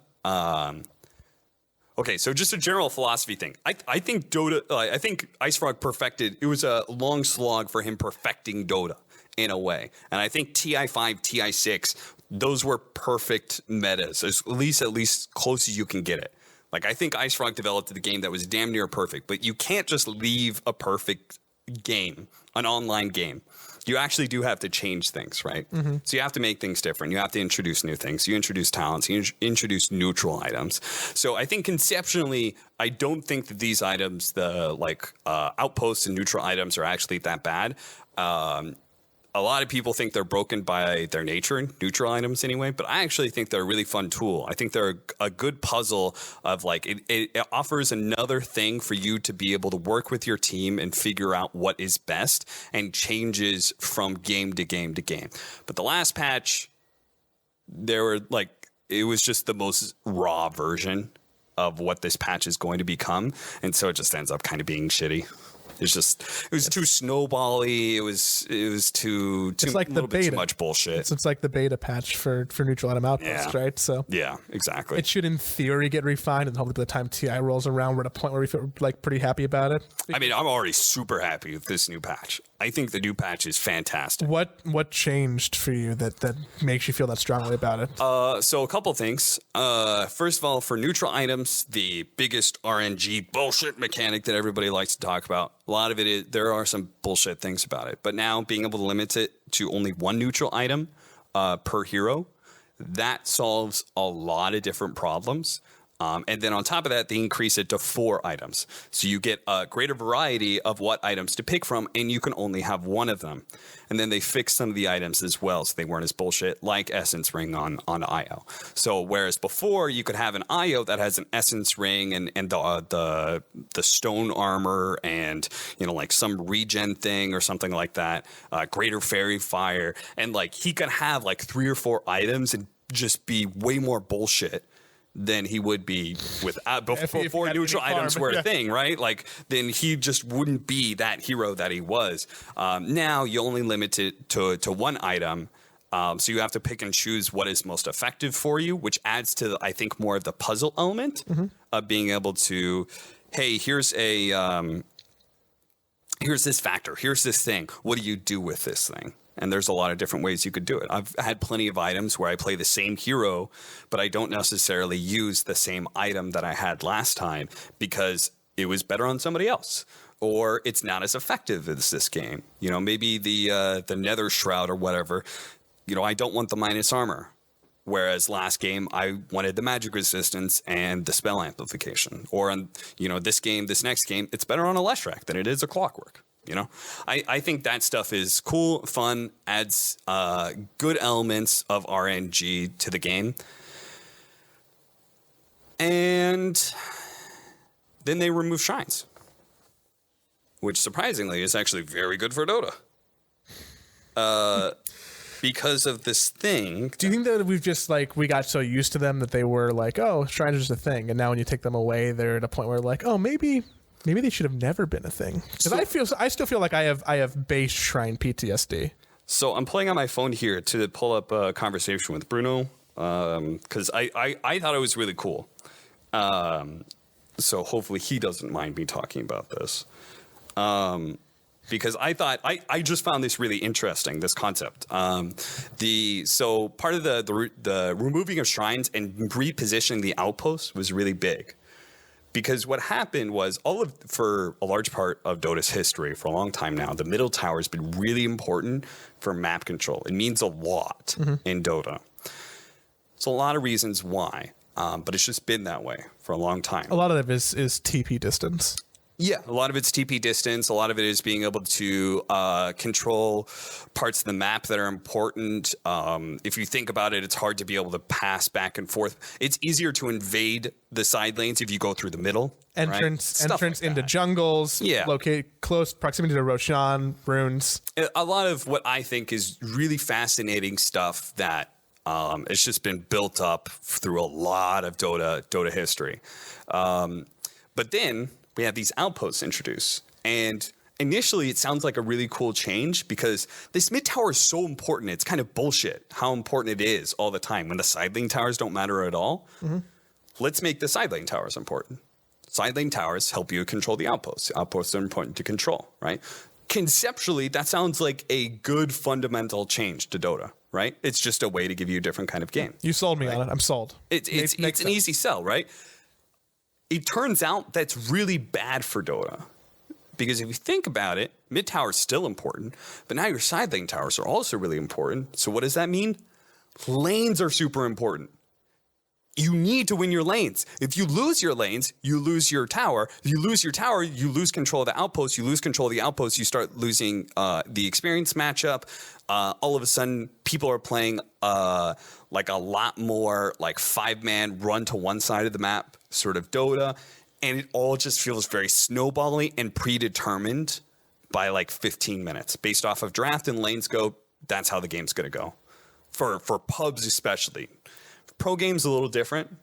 Okay, so just a general philosophy thing. I think Dota. I think IceFrog perfected. It was a long slog for him perfecting Dota in a way, and I think TI5, TI6, those were perfect metas, at least close as you can get it. Like, I think IceFrog developed the game that was damn near perfect, but you can't just leave a perfect game, an online game. You actually do have to change things, right? Mm-hmm. So you have to make things different. You have to introduce new things. You introduce talents. You introduce neutral items. So I think conceptually, I don't think that these items, the outposts and neutral items, are actually that bad. A lot of people think they're broken by their nature, neutral items anyway, but I actually think they're a really fun tool. I think they're a good puzzle of it offers another thing for you to be able to work with your team and figure out what is best and changes from game to game to game. But the last patch, it was just the most raw version of what this patch is going to become. And so it just ends up kind of being shitty. It was too snowbally. It was too like a little bit too much bullshit. It's like the beta patch for neutral item outposts, right? So yeah, exactly. It should in theory get refined, and hopefully by the time TI rolls around, we're at a point where we feel like pretty happy about it. I mean, I'm already super happy with this new patch. I think the new patch is fantastic. What changed for you that makes you feel that strongly about it? So a couple things. First of all, for neutral items, the biggest RNG bullshit mechanic that everybody likes to talk about. A lot of it is, there are some bullshit things about it. But now being able to limit it to only one neutral item per hero, that solves a lot of different problems. And then on top of that, they increase it to 4 items. So you get a greater variety of what items to pick from, and you can only have one of them. And then they fix some of the items as well, so they weren't as bullshit, like Essence Ring on IO. So whereas before you could have an IO that has an Essence Ring and the stone armor and, you know, like some regen thing or something like that, greater fairy fire, and like he could have like 3 or 4 items and just be way more bullshit than he would be with before neutral items were a thing, right? Like, then he just wouldn't be that hero that he was. Now you only limit it to one item, so you have to pick and choose what is most effective for you, which adds to, I think, more of the puzzle element of being able to, hey, here's this factor, here's this thing. What do you do with this thing? And there's a lot of different ways you could do it. I've had plenty of items where I play the same hero, but I don't necessarily use the same item that I had last time because it was better on somebody else, or it's not as effective as this game. You know, maybe the Nether Shroud or whatever. You know, I don't want the minus armor, whereas last game I wanted the magic resistance and the spell amplification. Or on, you know, this next game, it's better on a Leshrac than it is a Clockwork. You know, I think that stuff is cool, fun, adds good elements of RNG to the game. And then they remove shrines, which surprisingly is actually very good for Dota. Because of this thing. Do you think that we've just like, we got so used to them that they were like, oh, shrines are just a thing. And now when you take them away, they're at a point where like, oh, maybe they should have never been a thing. Because I still feel like I have base shrine PTSD. So I'm playing on my phone here to pull up a conversation with Bruno because I thought it was really cool. So hopefully he doesn't mind me talking about this. Because I thought I just found this really interesting, this concept. So part of the removing of shrines and repositioning the outposts was really big. Because what happened was for a large part of Dota's history, for a long time now, the middle tower has been really important for map control. It means a lot in Dota. It's a lot of reasons why, but it's just been that way for a long time. A lot of it is TP distance. Yeah, a lot of it's TP distance. A lot of it is being able to control parts of the map that are important. If you think about it, it's hard to be able to pass back and forth. It's easier to invade the side lanes if you go through the middle. Entrance like into jungles. Yeah. Locate close proximity to Roshan, runes. A lot of what I think is really fascinating stuff that it's just been built up through a lot of Dota history. But then we have these outposts introduced. And initially, it sounds like a really cool change because this mid tower is so important. It's kind of bullshit how important it is all the time when the side lane towers don't matter at all. Let's make the side lane towers important. Side lane towers help you control the outposts. The outposts are important to control, right? Conceptually, that sounds like a good fundamental change to Dota, right? It's just a way to give you a different kind of game. You sold me on it. I'm sold. It's an easy sell, right? It turns out that's really bad for Dota. Because if you think about it, mid tower is still important, but now your side lane towers are also really important. So what does that mean? Lanes are super important. You need to win your lanes. If you lose your lanes, you lose your tower. If you lose your tower, you lose control of the outpost. You lose control of the outpost, you start losing the experience matchup. All of a sudden, people are playing like a lot more like 5-man run to one side of the map sort of Dota. And it all just feels very snowbally and predetermined by like 15 minutes. Based off of draft and lane scope, that's how the game's going to go. For pubs especially. Pro game's a little different.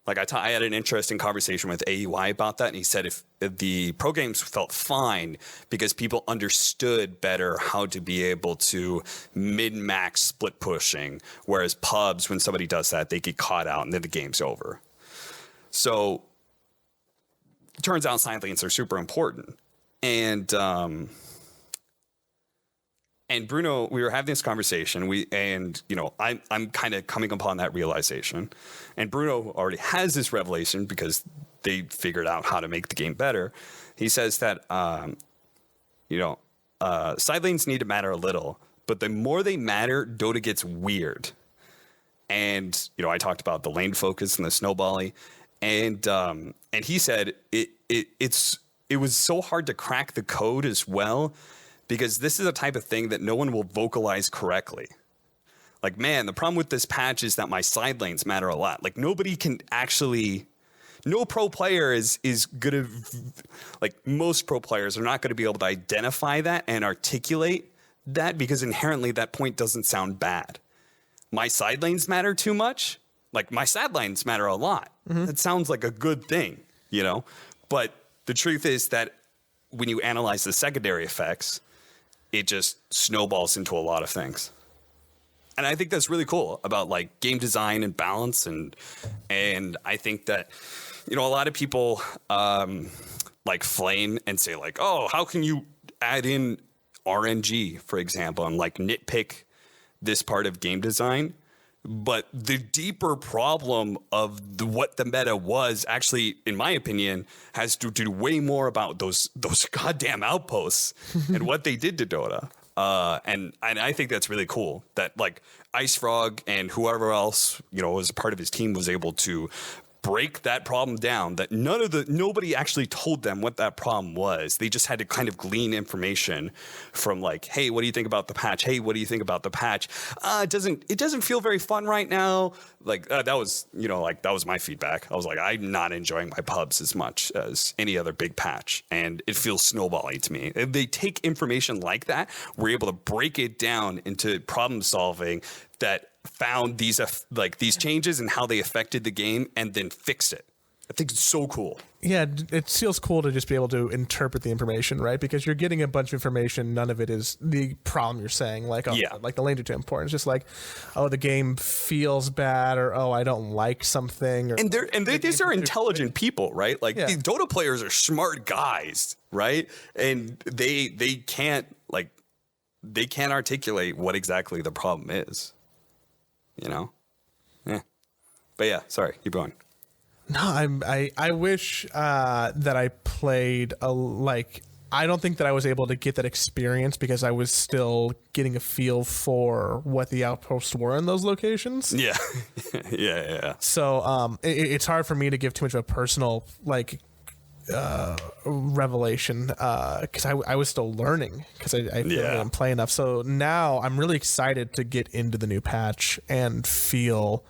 Like I had an interesting conversation with AUI about that, and he said if the pro games felt fine because people understood better how to be able to min-max split pushing, whereas pubs, when somebody does that, they get caught out and then the game's over. So it turns out side lanes are super important. And Bruno, we were having this conversation. I'm kind of coming upon that realization, and Bruno already has this revelation because they figured out how to make the game better. He says that side lanes need to matter a little, but the more they matter, Dota gets weird. And I talked about the lane focus and the snowballing, and he said it was so hard to crack the code as well. Because this is a type of thing that no one will vocalize correctly. Like, man, the problem with this patch is that my side lanes matter a lot. Like, nobody can actually... No pro player is going to... Like, most pro players are not going to be able to identify that and articulate that because inherently that point doesn't sound bad. My side lanes matter too much? Like, my side lanes matter a lot. Mm-hmm. That sounds like a good thing, But the truth is that when you analyze the secondary effects... it just snowballs into a lot of things. And I think that's really cool about like game design and balance. And I think that, a lot of people like flame and say like, oh, how can you add in RNG, for example, and like nitpick this part of game design? But the deeper problem of what the meta was actually, in my opinion, has to do way more about those goddamn outposts and what they did to Dota. And I think that's really cool that like Ice Frog and whoever else, was a part of his team was able to break that problem down, that nobody actually told them what that problem was. They just had to kind of glean information from like, hey, what do you think about the patch? Hey, what do you think about the patch? It doesn't feel very fun right now. Like that was my feedback. I was like, I'm not enjoying my pubs as much as any other big patch. And it feels snowbally to me. If they take information like that, we're able to break it down into problem solving that found these changes and how they affected the game and then fixed it. I think it's so cool. Yeah, it feels cool to just be able to interpret the information, right? Because you're getting a bunch of information. None of it is the problem you're saying. Like, like the lanes are too important. It's just like, oh, the game feels bad, or oh, I don't like something. Or, these are intelligent people, right? Like these Dota players are smart guys, right? And they can't articulate what exactly the problem is. Yeah. But yeah, sorry, keep going. No, I wish that I played I don't think that I was able to get that experience because I was still getting a feel for what the outposts were in those locations. Yeah. yeah. So it's hard for me to give too much of a personal revelation because I was still learning because I feel like I didn't play enough. So now I'm really excited to get into the new patch and feel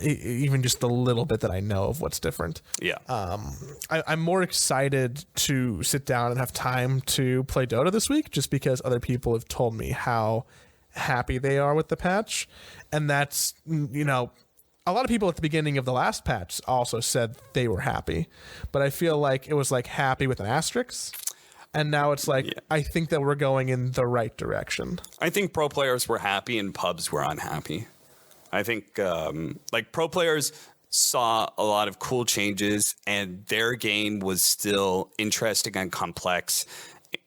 even just the little bit that I know of what's different. Yeah. I'm more excited to sit down and have time to play Dota this week just because other people have told me how happy they are with the patch. And that's, a lot of people at the beginning of the last patch also said they were happy, but I feel like it was like happy with an asterisk. And now it's like, I think that we're going in the right direction. I think pro players were happy and pubs were unhappy. I think pro players saw a lot of cool changes and their game was still interesting and complex.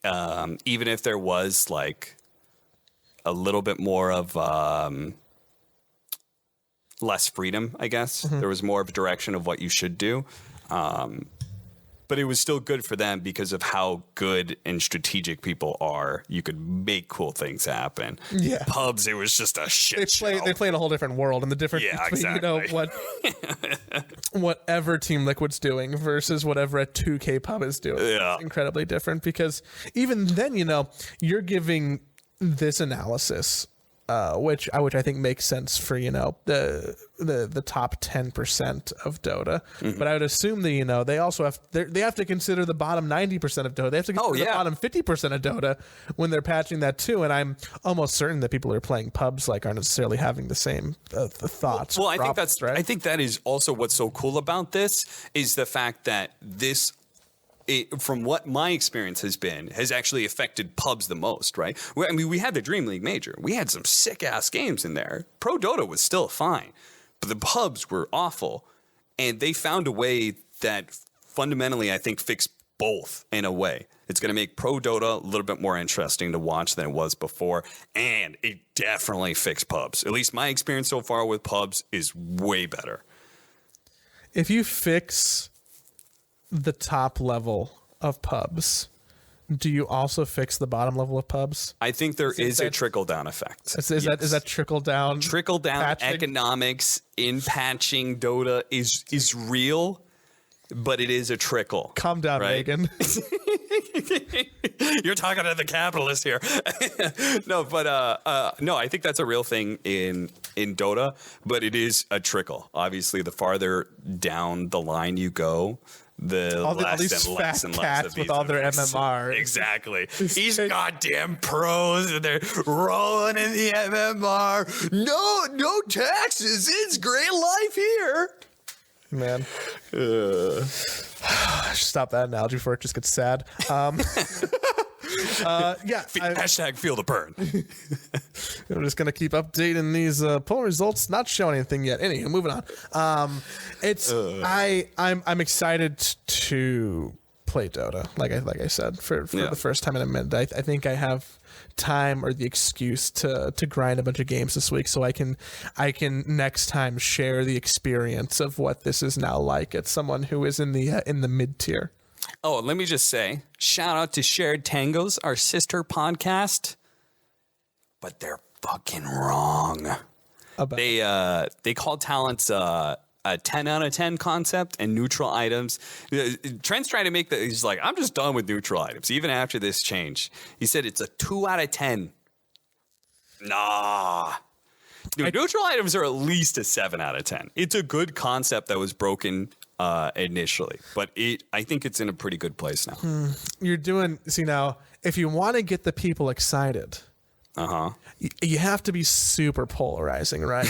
Even if there was like a little bit more of less freedom, I guess. Mm-hmm. There was more of a direction of what you should do. But it was still good for them because of how good and strategic people are. You could make cool things happen. Yeah. Pubs, it was just a shit show. They play in a whole different world, and the difference between exactly. Whatever Team Liquid's doing versus whatever a 2K pub is doing. Yeah. It's incredibly different because even then, you're giving this analysis which I think makes sense for the top 10% of Dota. But I would assume that they also they have to consider the bottom 90% of Dota. They have to consider the bottom 50% of Dota when they're patching that too. And I'm almost certain that people who are playing pubs aren't necessarily having the same the thoughts. Well, I think that is also what's so cool about this is the fact that this. From what my experience has actually affected pubs the most, right? I mean, we had the Dreamleague Major. We had some sick-ass games in there. Pro Dota was still fine, but the pubs were awful. And they found a way that fundamentally, I think, fixed both in a way. It's going to make Pro Dota a little bit more interesting to watch than it was before. And it definitely fixed pubs. At least my experience so far with pubs is way better. If you fix the top level of pubs, do you also fix the bottom level of pubs? I think there is a trickle down effect. Is that trickle down? Trickle down patching? Economics in patching Dota is real, but it is a trickle. Calm down, right? Megan. You're talking to the capitalist here. No, but no, I think that's a real thing in Dota, but it is a trickle. Obviously, the farther down the line you go, all these less and less of these with all their MMR. Exactly. These goddamn pros, and they're rolling in the MMR. No taxes. It's great life here. Man. Stop that analogy before it just gets sad. Hashtag feel the burn. I'm just gonna keep updating these poll results. Not showing anything yet. Anyway, moving on. I'm excited to play Dota. Like I said, for the first time in a minute. I think I have time or the excuse to grind a bunch of games this week, so I can next time share the experience of what this is now like as someone who is in the mid tier. Oh, let me just say, shout out to Shared Tangos, our sister podcast. But they're fucking wrong. They call talents a 10 out of 10 concept and neutral items. Trent's trying to make that. He's like, I'm just done with neutral items, even after this change. He said it's a 2 out of 10. Nah. Dude, neutral items are at least a 7 out of 10. It's a good concept that was broken initially, but I think it's in a pretty good place now. Now, if you want to get the people excited, you have to be super polarizing, right?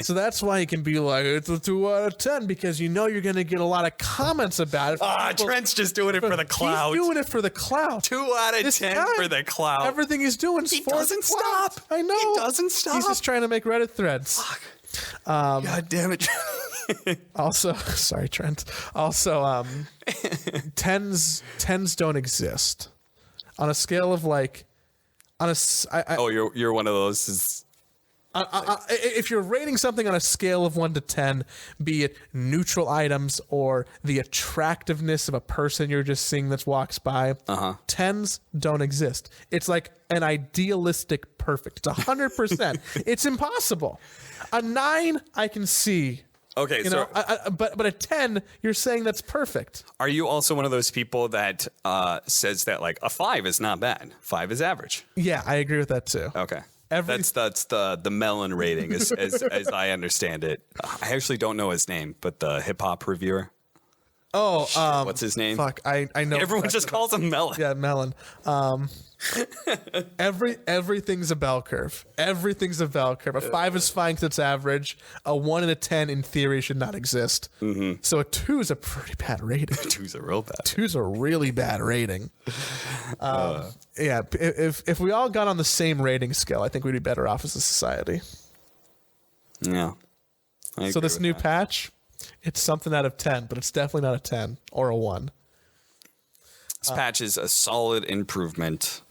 So that's why you can be like, it's a 2 out of 10, because you're going to get a lot of comments about it. Trent's just doing it for the clout. He's doing it for the clout. 2 out of 10 for the clout. Everything he's doing, he doesn't stop. I know. He doesn't stop. He's just trying to make Reddit threads. Fuck. God damn it. Also, sorry, Trent. Also, tens don't exist on a scale of like, you're one of those. If you're rating something on a scale of 1 to 10, be it neutral items or the attractiveness of a person you're just seeing that walks by, tens don't exist. It's like an idealistic perfect. It's 100%. It's impossible. A 9, I can see. Okay, but a 10, you're saying that's perfect. Are you also one of those people that says that like a 5 is not bad, 5 is average? Yeah, I agree with that too. Okay. That's the melon rating as I understand it. I actually don't know his name, but the hip hop reviewer. Oh, what's his name? Fuck, I know. Everyone just calls him Melon. Yeah, Melon. Everything's a bell curve. Everything's a bell curve. A 5 is fine because it's average. A 1 and a 10 in theory should not exist. Mm-hmm. So a 2 is a pretty bad rating. 2's a real bad. 2's a really bad rating. Yeah, if we all got on the same rating scale, I think we'd be better off as a society. Yeah. So this new patch, it's something out of 10, but it's definitely not a 10 or a 1. This patch is a solid improvement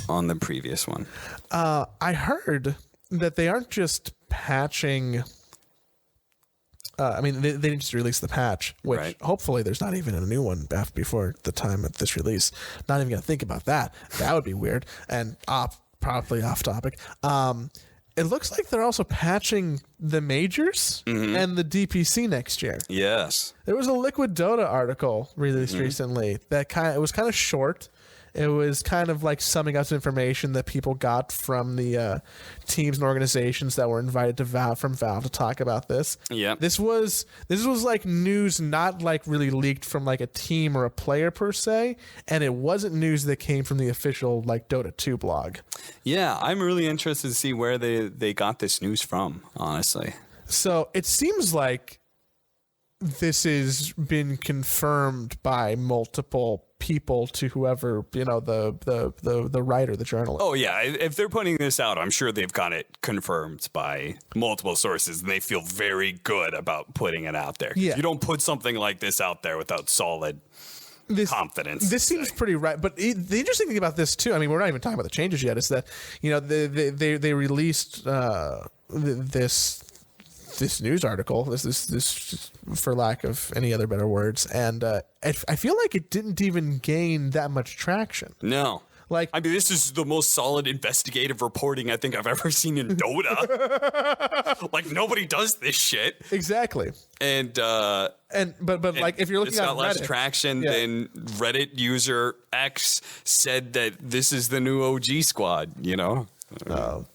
on the previous one. I heard that they aren't just patching. I mean, they didn't just release the patch, which hopefully there's not even a new one before the time of this release. Not even going to think about that. That would be weird and probably off topic. It looks like they're also patching the majors and the DPC next year. Yes. There was a Liquid Dota article released recently that it was kind of short, It was kind of like summing up some information that people got from the teams and organizations that were invited to from Valve to talk about this. Yeah. This was like news not like really leaked from like a team or a player per se, and it wasn't news that came from the official like Dota 2 blog. Yeah, I'm really interested to see where they got this news from, honestly. So it seems like this has been confirmed by multiple people to whoever, the writer, the journalist. Oh, yeah. If they're putting this out, I'm sure they've got it confirmed by multiple sources, and they feel very good about putting it out there. Yeah. You don't put something like this out there without solid confidence. This seems pretty right. But the interesting thing about this, too, I mean, we're not even talking about the changes yet, is that, they released this news article, this for lack of any other better words, and I feel like it didn't even gain that much traction. No. Like, I mean, this is the most solid investigative reporting I think I've ever seen in Dota. Like, nobody does this shit. Exactly. But like, if you're looking at got less Reddit, traction than Reddit user X said that this is the new OG squad,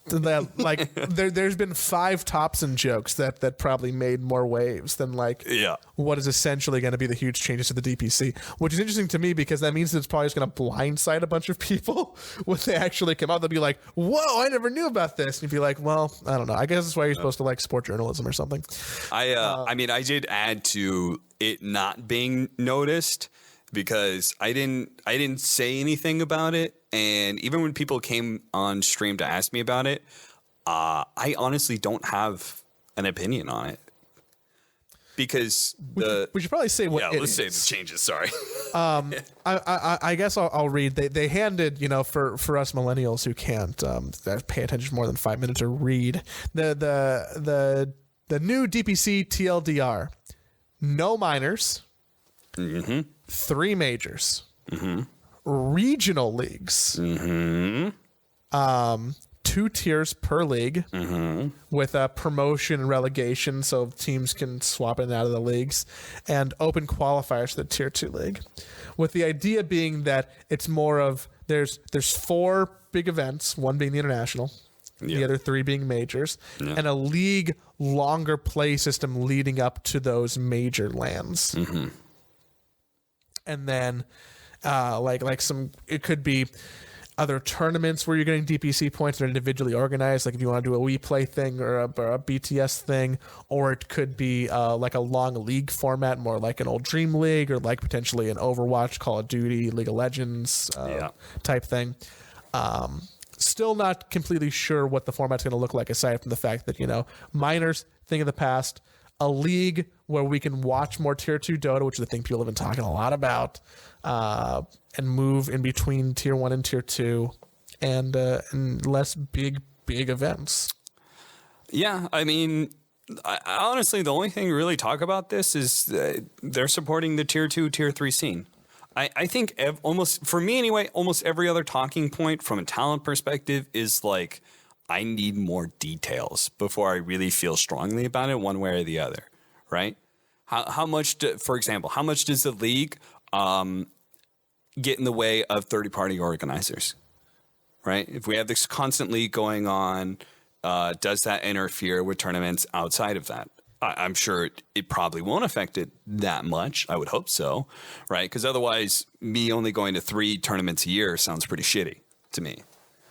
there's been 5 Thompson jokes that probably made more waves than what is essentially going to be the huge changes to the DPC, which is interesting to me because that means that it's probably just going to blindside a bunch of people when they actually come out. They'll be like, "Whoa, I never knew about this," and you'd be like, "Well, I don't know. I guess that's why you're supposed to like sport journalism or something." I mean, I did add to it not being noticed because I didn't say anything about it. And even when people came on stream to ask me about it, I honestly don't have an opinion on it. Because we should probably say what let's say the changes, sorry. I guess I'll read. They handed, for us millennials who can't pay attention more than 5 minutes or read, the new DPC TLDR. No minors. Mm-hmm. 3 majors. Mm-hmm. Regional leagues. Mm-hmm. 2 tiers per league. Mm-hmm. With a promotion and relegation, so teams can swap in and out of the leagues, and open qualifiers for the tier 2 league. With the idea being that it's more of there's 4 big events, 1 being the international, the other 3 being majors, and a league longer play system leading up to those major lands. Mm-hmm. And then it could be other tournaments where you're getting DPC points that are individually organized, like if you want to do a We Play thing or a BTS thing, or it could be like a long league format, more like an old Dreamleague, or like potentially an Overwatch, Call of Duty, League of Legends type thing. Still not completely sure what the format's going to look like, aside from the fact that, minors, thing of the past, a league where we can watch more tier 2 Dota, which is the thing people have been talking a lot about, and move in between tier 1 and tier 2, and less big events. Yeah, I mean, I honestly, the only thing we really talk about this is they're supporting the tier 2, tier 3 scene. I think almost, for me anyway, almost every other talking point from a talent perspective is like, I need more details before I really feel strongly about it one way or the other, right? How much, for example, how much does the league get in the way of third-party organizers, right? If we have this constant league going on, does that interfere with tournaments outside of that? I'm sure it probably won't affect it that much. I would hope so, right? Because otherwise, me only going to 3 tournaments a year sounds pretty shitty to me.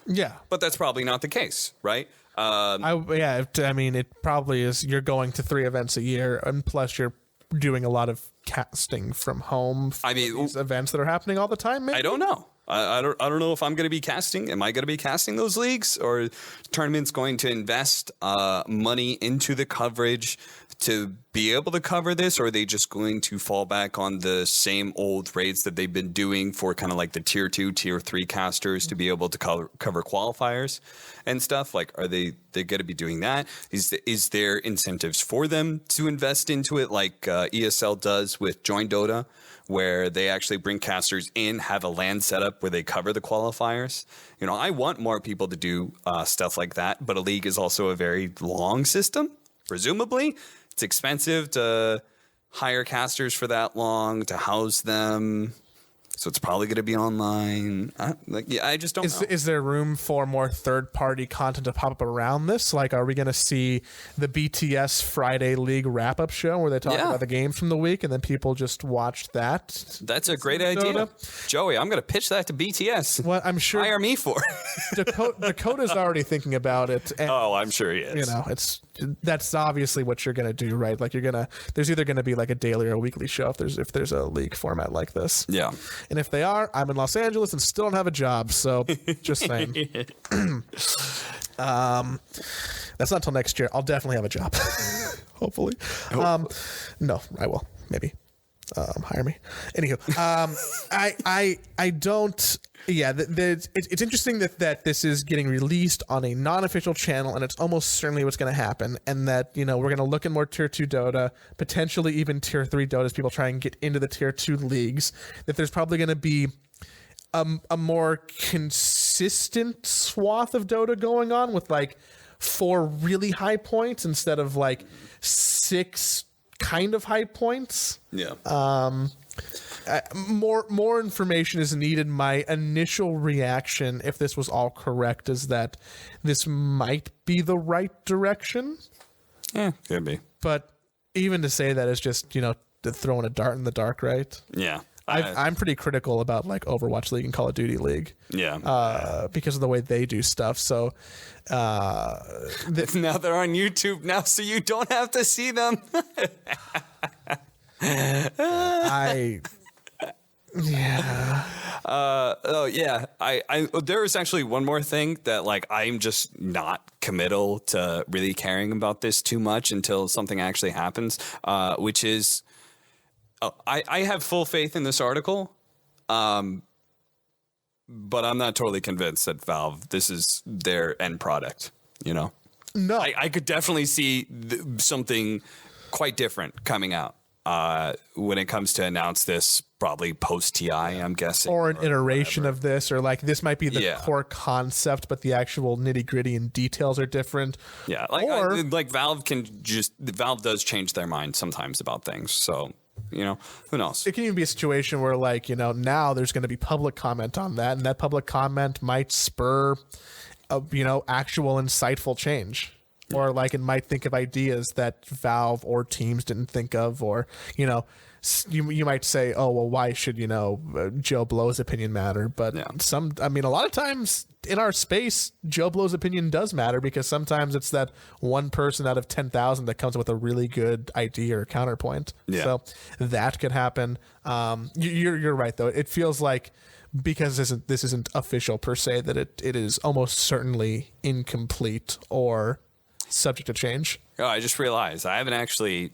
Yeah. But that's probably not the case, right? I mean, it probably is. You're going to 3 events a year, and plus you're doing a lot of casting from home for these events that are happening all the time, maybe? I don't know. I don't know if I'm going to be casting. Am I going to be casting those leagues? Or tournaments going to invest money into the coverage to be able to cover this? Or are they just going to fall back on the same old rates that they've been doing for kind of like the tier 2, tier 3 casters to be able to cover qualifiers and stuff? Like, are they going to be doing that? Is there incentives for them to invest into it like ESL does with Join Dota, where they actually bring casters in, have a LAN setup where they cover the qualifiers? I want more people to do stuff like that, but a league is also a very long system, presumably. It's expensive to hire casters for that long, to house them. So it's probably going to be online. I just don't know. Is there room for more third-party content to pop up around this? Like, are we going to see the BTS Friday League wrap-up show where they talk about the games from the week and then people just watch that? That's a great idea. Joey, I'm going to pitch that to BTS. Well, I'm sure. Hire me for it. Dakota's already thinking about it. And, I'm sure he is. That's obviously what you're going to do, right? Like there's either going to be like a daily or a weekly show if there's a league format like this. Yeah. And if they are, I'm in Los Angeles and still don't have a job. So just saying. That's not until next year. I'll definitely have a job. Hopefully. No, I will. Maybe. Hire me. Anywho, I don't. Yeah, it's interesting that this is getting released on a non-official channel, and it's almost certainly what's going to happen. And that we're going to look at more Tier 2 Dota, potentially even Tier 3 Dota as people try and get into the Tier 2 leagues. That there's probably going to be a more consistent swath of Dota going on with like 4 really high points instead of like 6 kind of high points. Yeah. More information is needed. My initial reaction, if this was all correct, is that this might be the right direction. Yeah, could be. But even to say that is just, throwing a dart in the dark, right? Yeah. I'm pretty critical about like Overwatch League and Call of Duty League. Yeah. Because of the way they do stuff. So now they're on YouTube now, so you don't have to see them. Yeah. There is actually one more thing that like I'm just not committal to really caring about this too much until something actually happens, which is I have full faith in this article, but I'm not totally convinced that Valve, this is their end product, No. I could definitely see something quite different coming out. When it comes to announce this, probably post TI, I'm guessing, or an iteration of this, or like this might be the core concept, but the actual nitty gritty and details are different. Yeah, Valve Valve does change their mind sometimes about things, so who knows? It can even be a situation where now there's going to be public comment on that, and that public comment might spur actual insightful change. Or like it might think of ideas that Valve or teams didn't think of, or you might say, oh well, why should Joe Blow's opinion matter? But a lot of times in our space, Joe Blow's opinion does matter, because sometimes it's that one person out of 10,000 that comes up with a really good idea or counterpoint. Yeah. So that could happen. You're right though. It feels like, because this isn't official per se, that it is almost certainly incomplete or subject to change. Oh, I just realized I haven't actually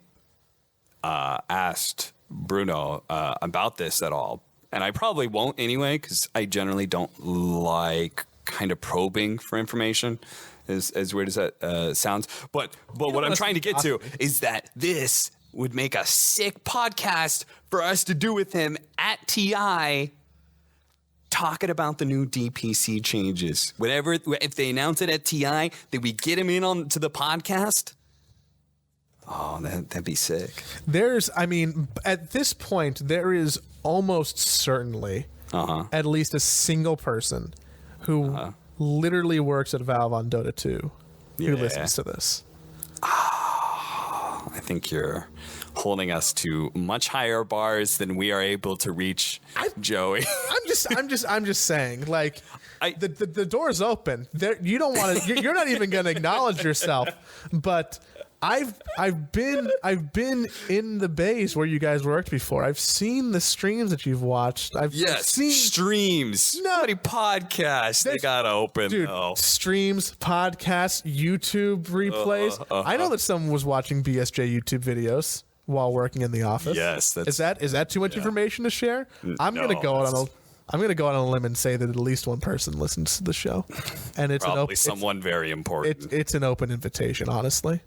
asked Bruno about this at all, and I probably won't anyway, because I generally don't like kind of probing for information, as weird as that sounds. But what I'm trying to get to is that this would make a sick podcast for us to do with him at TI, talking about the new DPC changes. If they announce it at TI, then we get him in on to the podcast. Oh, that'd be sick. At this point, there is almost certainly at least a single person who literally works at Valve on Dota 2 who listens to this. I think you're holding us to much higher bars than we are able to reach, Joey. I'm just saying, like, the door's open. You don't want to. You're not even going to acknowledge yourself. But I've been in the base where you guys worked before. I've seen the streams that you've watched. I've seen streams. How many podcasts they got open? Dude, streams, podcasts, YouTube replays. I know that someone was watching BSJ YouTube videos while working in the office. Yes, is that too much information to share? I'm gonna go on a limb and say that at least one person listens to the show, and it's probably someone very important. It's an open invitation, honestly.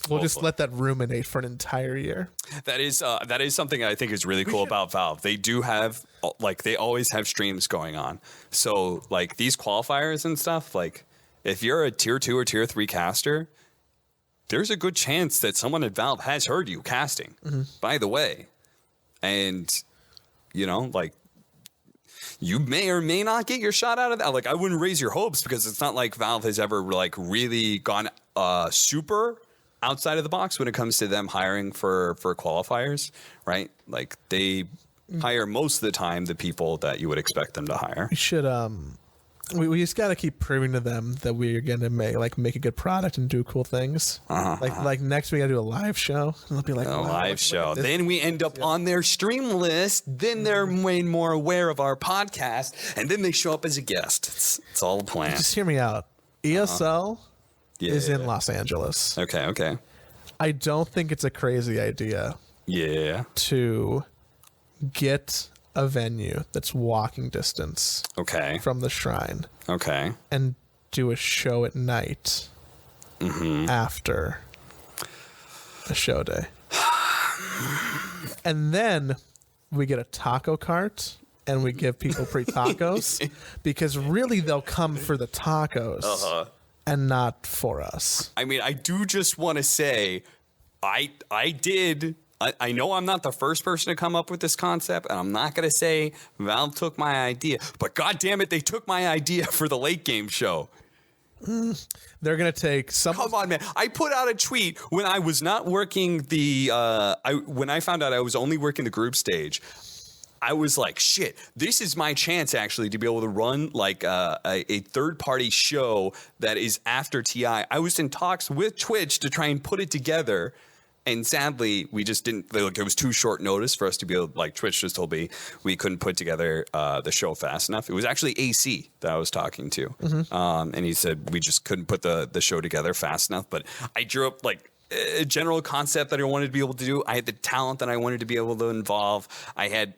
We'll just let that ruminate for an entire year. That is something I think is really cool about Valve. They do have, they always have streams going on. So like these qualifiers and stuff, like if you're a tier 2 or tier 3 caster, there's a good chance that someone at Valve has heard you casting, by the way. And you know, like you may or may not get your shot out of that. Like, I wouldn't raise your hopes because it's not like Valve has ever like really gone super outside of the box when it comes to them hiring for qualifiers, right? Like they hire most of the time the people that you would expect them to hire. We should we just got to keep proving to them that we're going to make a good product and do cool things. Like next we got to do a live show. And they'll be like, a live show. Then we end up on their stream list. Then they're way more aware of our podcast. And then they show up as a guest. It's all a plan. Just hear me out. ESL is in Los Angeles. Okay. I don't think it's a crazy idea. Yeah. To get a venue that's walking distance from the shrine and do a show at night after a show day. And then we get a taco cart and we give people free tacos because really they'll come for the tacos and not for us. I mean, I do just want to say I know I'm not the first person to come up with this concept, and I'm not going to say Valve took my idea, but God damn it, they took my idea for the late game show. They're going to take some. Come on, man. I put out a tweet when I was not working when I found out I was only working the group stage. I was like, shit, this is my chance actually to be able to run like a third-party show that is after TI. I was in talks with Twitch to try and put it together. And sadly, we just didn't. Like, it was too short notice for us to be able. Like Twitch just told me, we couldn't put together the show fast enough. It was actually AC that I was talking to, and he said we just couldn't put the show together fast enough. But I drew up like a general concept that I wanted to be able to do. I had the talent that I wanted to be able to involve. I had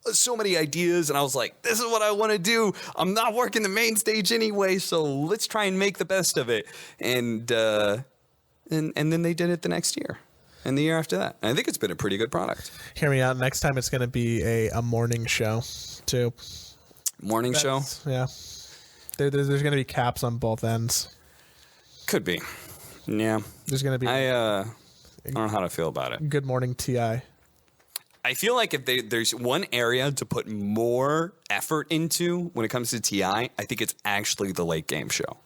so many ideas, and I was like, this is what I want to do. I'm not working the main stage anyway, so let's try and make the best of it. And then they did it the next year. And the year after that. And I think it's been a pretty good product. Hear me out. Next time it's going to be a morning show, too. Morning show? Yeah. There's going to be caps on both ends. Could be. Yeah. There's going to be... I don't know how to feel about it. Good morning, TI. I feel like if there's one area to put more effort into when it comes to TI, I think it's actually the late game show.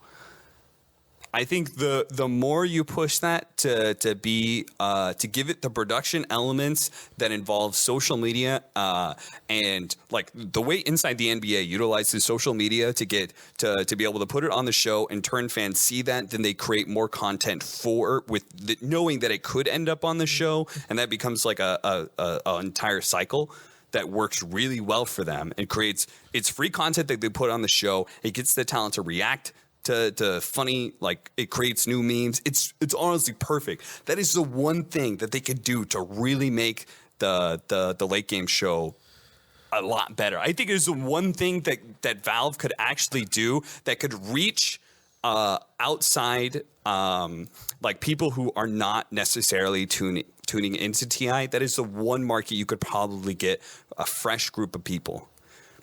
I think the more you push that to give it the production elements that involve social media and like the way Inside the NBA utilizes social media to get to be able to put it on the show and turn fans see that, then they create more content knowing that it could end up on the show, and that becomes like a entire cycle that works really well for them. It's free content that they put on the show. It gets the talent to react to funny, like it creates new memes. It's honestly perfect. That is the one thing that they could do to really make the late game show a lot better. I think it is the one thing that Valve could actually do that could reach outside like people who are not necessarily tuning into TI. That is the one market you could probably get a fresh group of people,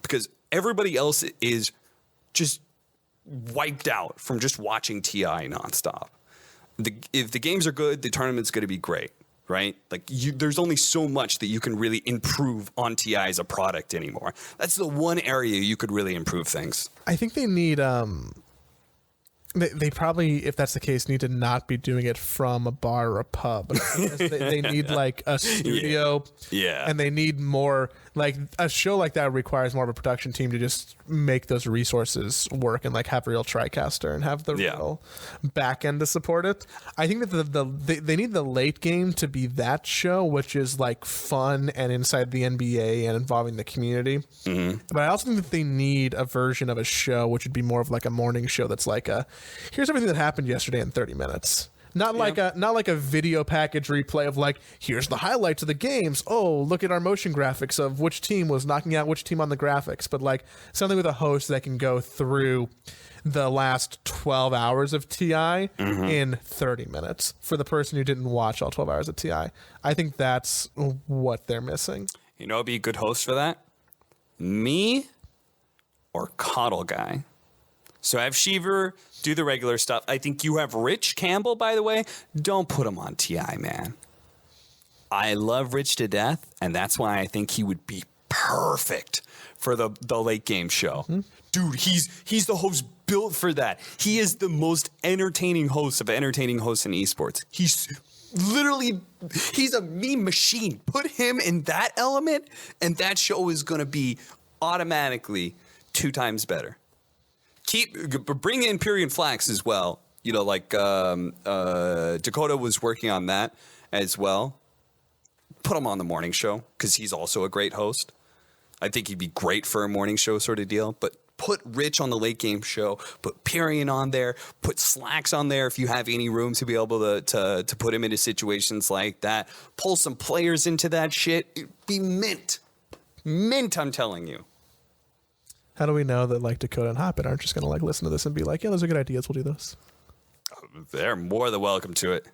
because everybody else is just wiped out from just watching TI nonstop. If the games are good, the tournament's going to be great, right? Like there's only so much that you can really improve on TI as a product anymore. That's the one area you could really improve things. I think they need they probably, if that's the case, need to not be doing it from a bar or a pub. they need like a studio, and they need more, like a show like that requires more of a production team to just make those resources work and like have real TriCaster and have the real back end to support it. I think that they need the late game to be that show, which is like fun and inside the NBA and involving the community. But I also think that they need a version of a show which would be more of like a morning show that's like here's everything that happened yesterday in 30 minutes. Not like a video package replay of like, here's the highlights of the games. Oh, look at our motion graphics of which team was knocking out which team on the graphics. But like something with a host that can go through the last 12 hours of TI in 30 minutes for the person who didn't watch all 12 hours of TI. I think that's what they're missing. You know, it'd be a good host for that? Me or Coddle Guy. So I have Sheever do the regular stuff. I think you have Rich Campbell, by the way. Don't put him on TI, man. I love Rich to death, and that's why I think he would be perfect for the late game show. Dude, he's the host built for that. He is the most entertaining host of entertaining hosts in esports. He's a meme machine. Put him in that element, and that show is going to be automatically 2 times better. Bring in Pyrian Flax as well. You know, like Dakota was working on that as well. Put him on the morning show because he's also a great host. I think he'd be great for a morning show sort of deal. But put Rich on the late game show. Put Pyrian on there. Put Slacks on there if you have any room to be able to put him into situations like that. Pull some players into that shit. It'd be mint. Mint, I'm telling you. How do we know that like Dakota and Hoppin aren't just going to like listen to this and be like, yeah, those are good ideas. We'll do this. They're more than welcome to it.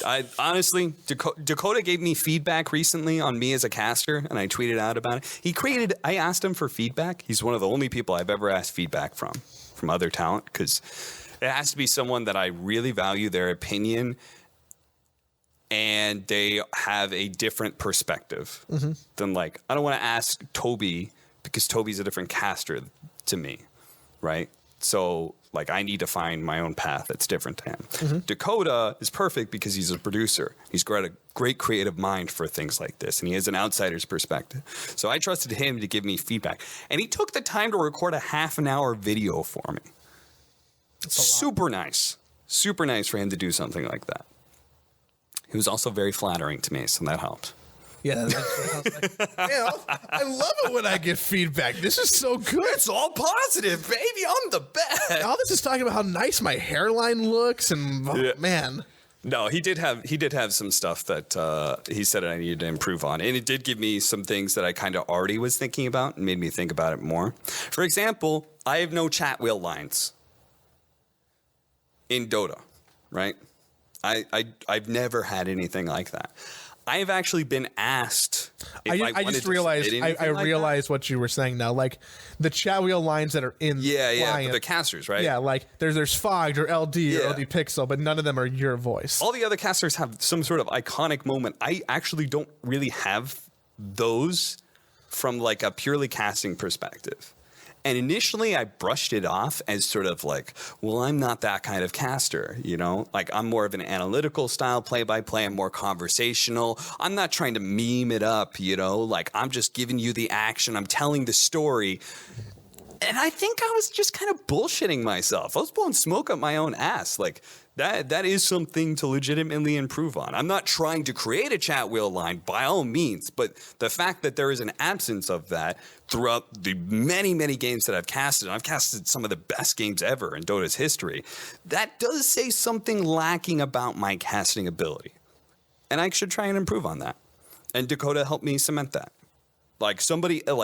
I honestly, Dakota gave me feedback recently on me as a caster, and I tweeted out about it. I asked him for feedback. He's one of the only people I've ever asked feedback from other talent, because it has to be someone that I really value their opinion, and they have a different perspective than like, I don't want to ask Toby because Toby's a different caster to me, right? So like I need to find my own path that's different to him. Dakota is perfect because he's a producer. He's got a great creative mind for things like this, and he has an outsider's perspective. So I trusted him to give me feedback, and he took the time to record a half-an-hour video for me. Super nice for him to do something like that. He was also very flattering to me, so that helped. Yeah, I love it when I get feedback. This is so good. It's all positive, baby. I'm the best. All this is talking about how nice my hairline looks, and man. No, he did have some stuff that he said I needed to improve on, and it did give me some things that I kind of already was thinking about and made me think about it more. For example, I have no chat wheel lines in Dota, right? I've never had anything like that. I have actually been asked. I just realized. I realized what you were saying now. Like the chat wheel lines that are in client, the casters, right? Yeah, like there's Fogged or LD or LD Pixel, but none of them are your voice. All the other casters have some sort of iconic moment. I actually don't really have those from like a purely casting perspective. And initially I brushed it off as sort of like, well, I'm not that kind of caster, you know? Like I'm more of an analytical style play-by-play. I'm more conversational. I'm not trying to meme it up, you know? Like I'm just giving you the action. I'm telling the story. And I think I was just kind of bullshitting myself. I was blowing smoke up my own ass. Like that is something to legitimately improve on. I'm not trying to create a chat wheel line by all means, but the fact that there is an absence of that throughout the many, many games that I've casted, and I've casted some of the best games ever in Dota's history, that does say something lacking about my casting ability. And I should try and improve on that. And Dakota helped me cement that. Like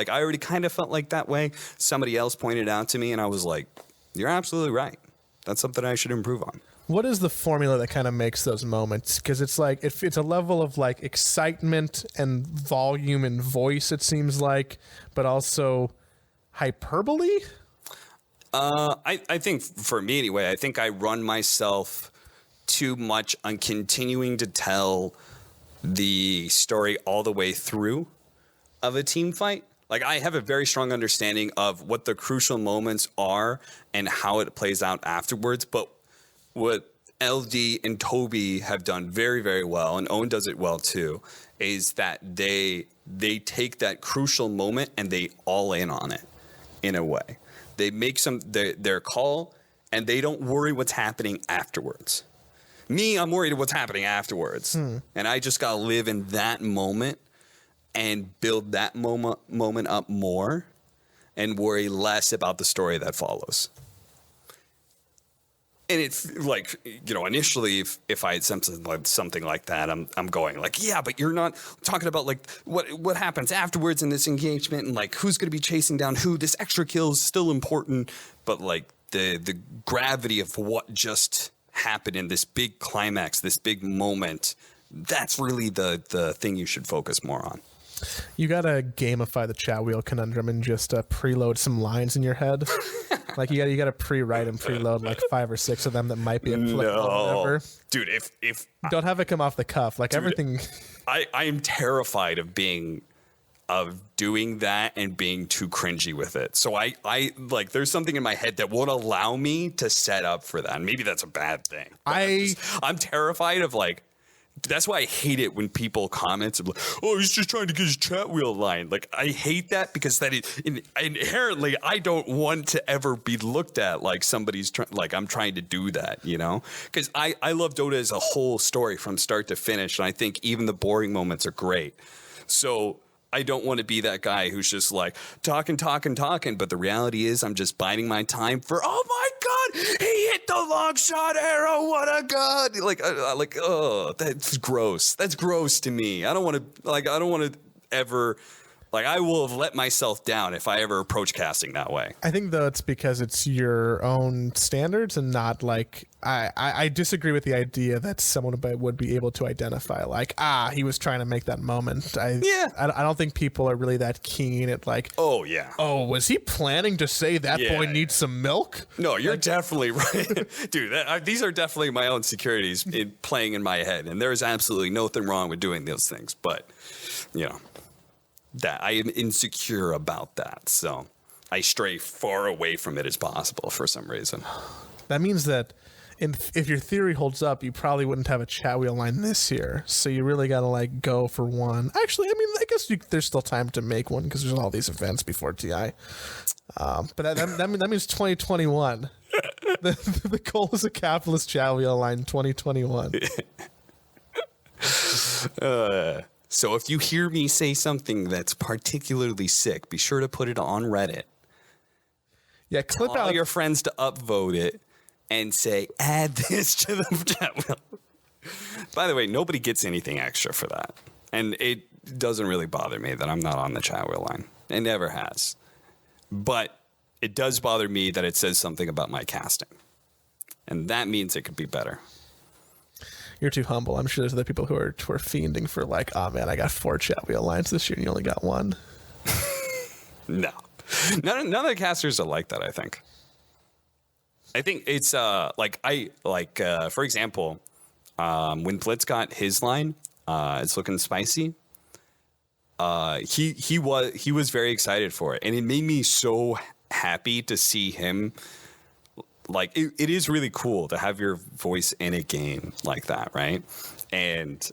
I already kind of felt like that way. Somebody else pointed out to me, and I was like, you're absolutely right. That's something I should improve on. What is the formula that kind of makes those moments? Because it's like it's a level of like excitement and volume and voice, it seems like, but also hyperbole. I think for me anyway, I think I run myself too much on continuing to tell the story all the way through of a team fight. Like I have a very strong understanding of what the crucial moments are and how it plays out afterwards, but what LD and Toby have done very, very well, and Owen does it well too, is that they take that crucial moment and they all in on it in a way. They make their call and they don't worry what's happening afterwards. Me, I'm worried what's happening afterwards. And I just got to live in that moment and build that moment up more and worry less about the story that follows. And it's like, you know, initially, if I had something like that, I'm going like, yeah, but you're not talking about like what happens afterwards in this engagement and like who's going to be chasing down who. This extra kill is still important, but like the gravity of what just happened in this big climax, this big moment, that's really the thing you should focus more on. You gotta gamify the chat wheel conundrum and just preload some lines in your head. Like you gotta pre-write and preload like 5 or 6 of them that might be applicable. No, whatever. Dude, if don't have it come off the cuff, like dude, everything. I am terrified of being of doing that and being too cringy with it. So I like, there's something in my head that won't allow me to set up for that. And maybe that's a bad thing. I'm terrified of like, that's why I hate it when people comment, like, oh, he's just trying to get his chat wheel aligned. Like, I hate that because that is inherently, I don't want to ever be looked at like somebody's like I'm trying to do that, you know? Because I love Dota as a whole story from start to finish. And I think even the boring moments are great. So I don't want to be that guy who's just like talking. But the reality is I'm just biding my time for, oh my God, he hit the long shot arrow. What a god. Like, oh, that's gross. That's gross to me. I don't want to ever, like, I will have let myself down if I ever approach casting that way. I think though it's because it's your own standards and not like, I disagree with the idea that someone would be able to identify like, he was trying to make that moment. I don't think people are really that keen at like, oh was he planning to say that boy needs some milk? No, you're definitely right. Dude, these are definitely my own insecurities playing in my head. And there is absolutely nothing wrong with doing those things. But, you know, that I am insecure about that. So I stray far away from it as possible for some reason. That means that if your theory holds up, you probably wouldn't have a chat wheel line this year. So you really got to like go for one. Actually, I mean, I guess there's still time to make one because there's all these events before TI. But that means 2021. The goal is a capitalist chat wheel line 2021. So if you hear me say something that's particularly sick, be sure to put it on Reddit. Yeah, clip Tell out all your friends to upvote it and say, add this to the chat wheel. By the way, nobody gets anything extra for that. And it doesn't really bother me that I'm not on the chat wheel line. It never has. But it does bother me that it says something about my casting. And that means it could be better. You're too humble. I'm sure there's other people who are fiending for like, oh man, I got 4 chat wheel lines this year and you only got 1. No. None of the casters are like that, I think. I think it's for example, when Blitz got his line, it's looking spicy. He was very excited for it, and it made me so happy to see him. Like it is really cool to have your voice in a game like that, right? And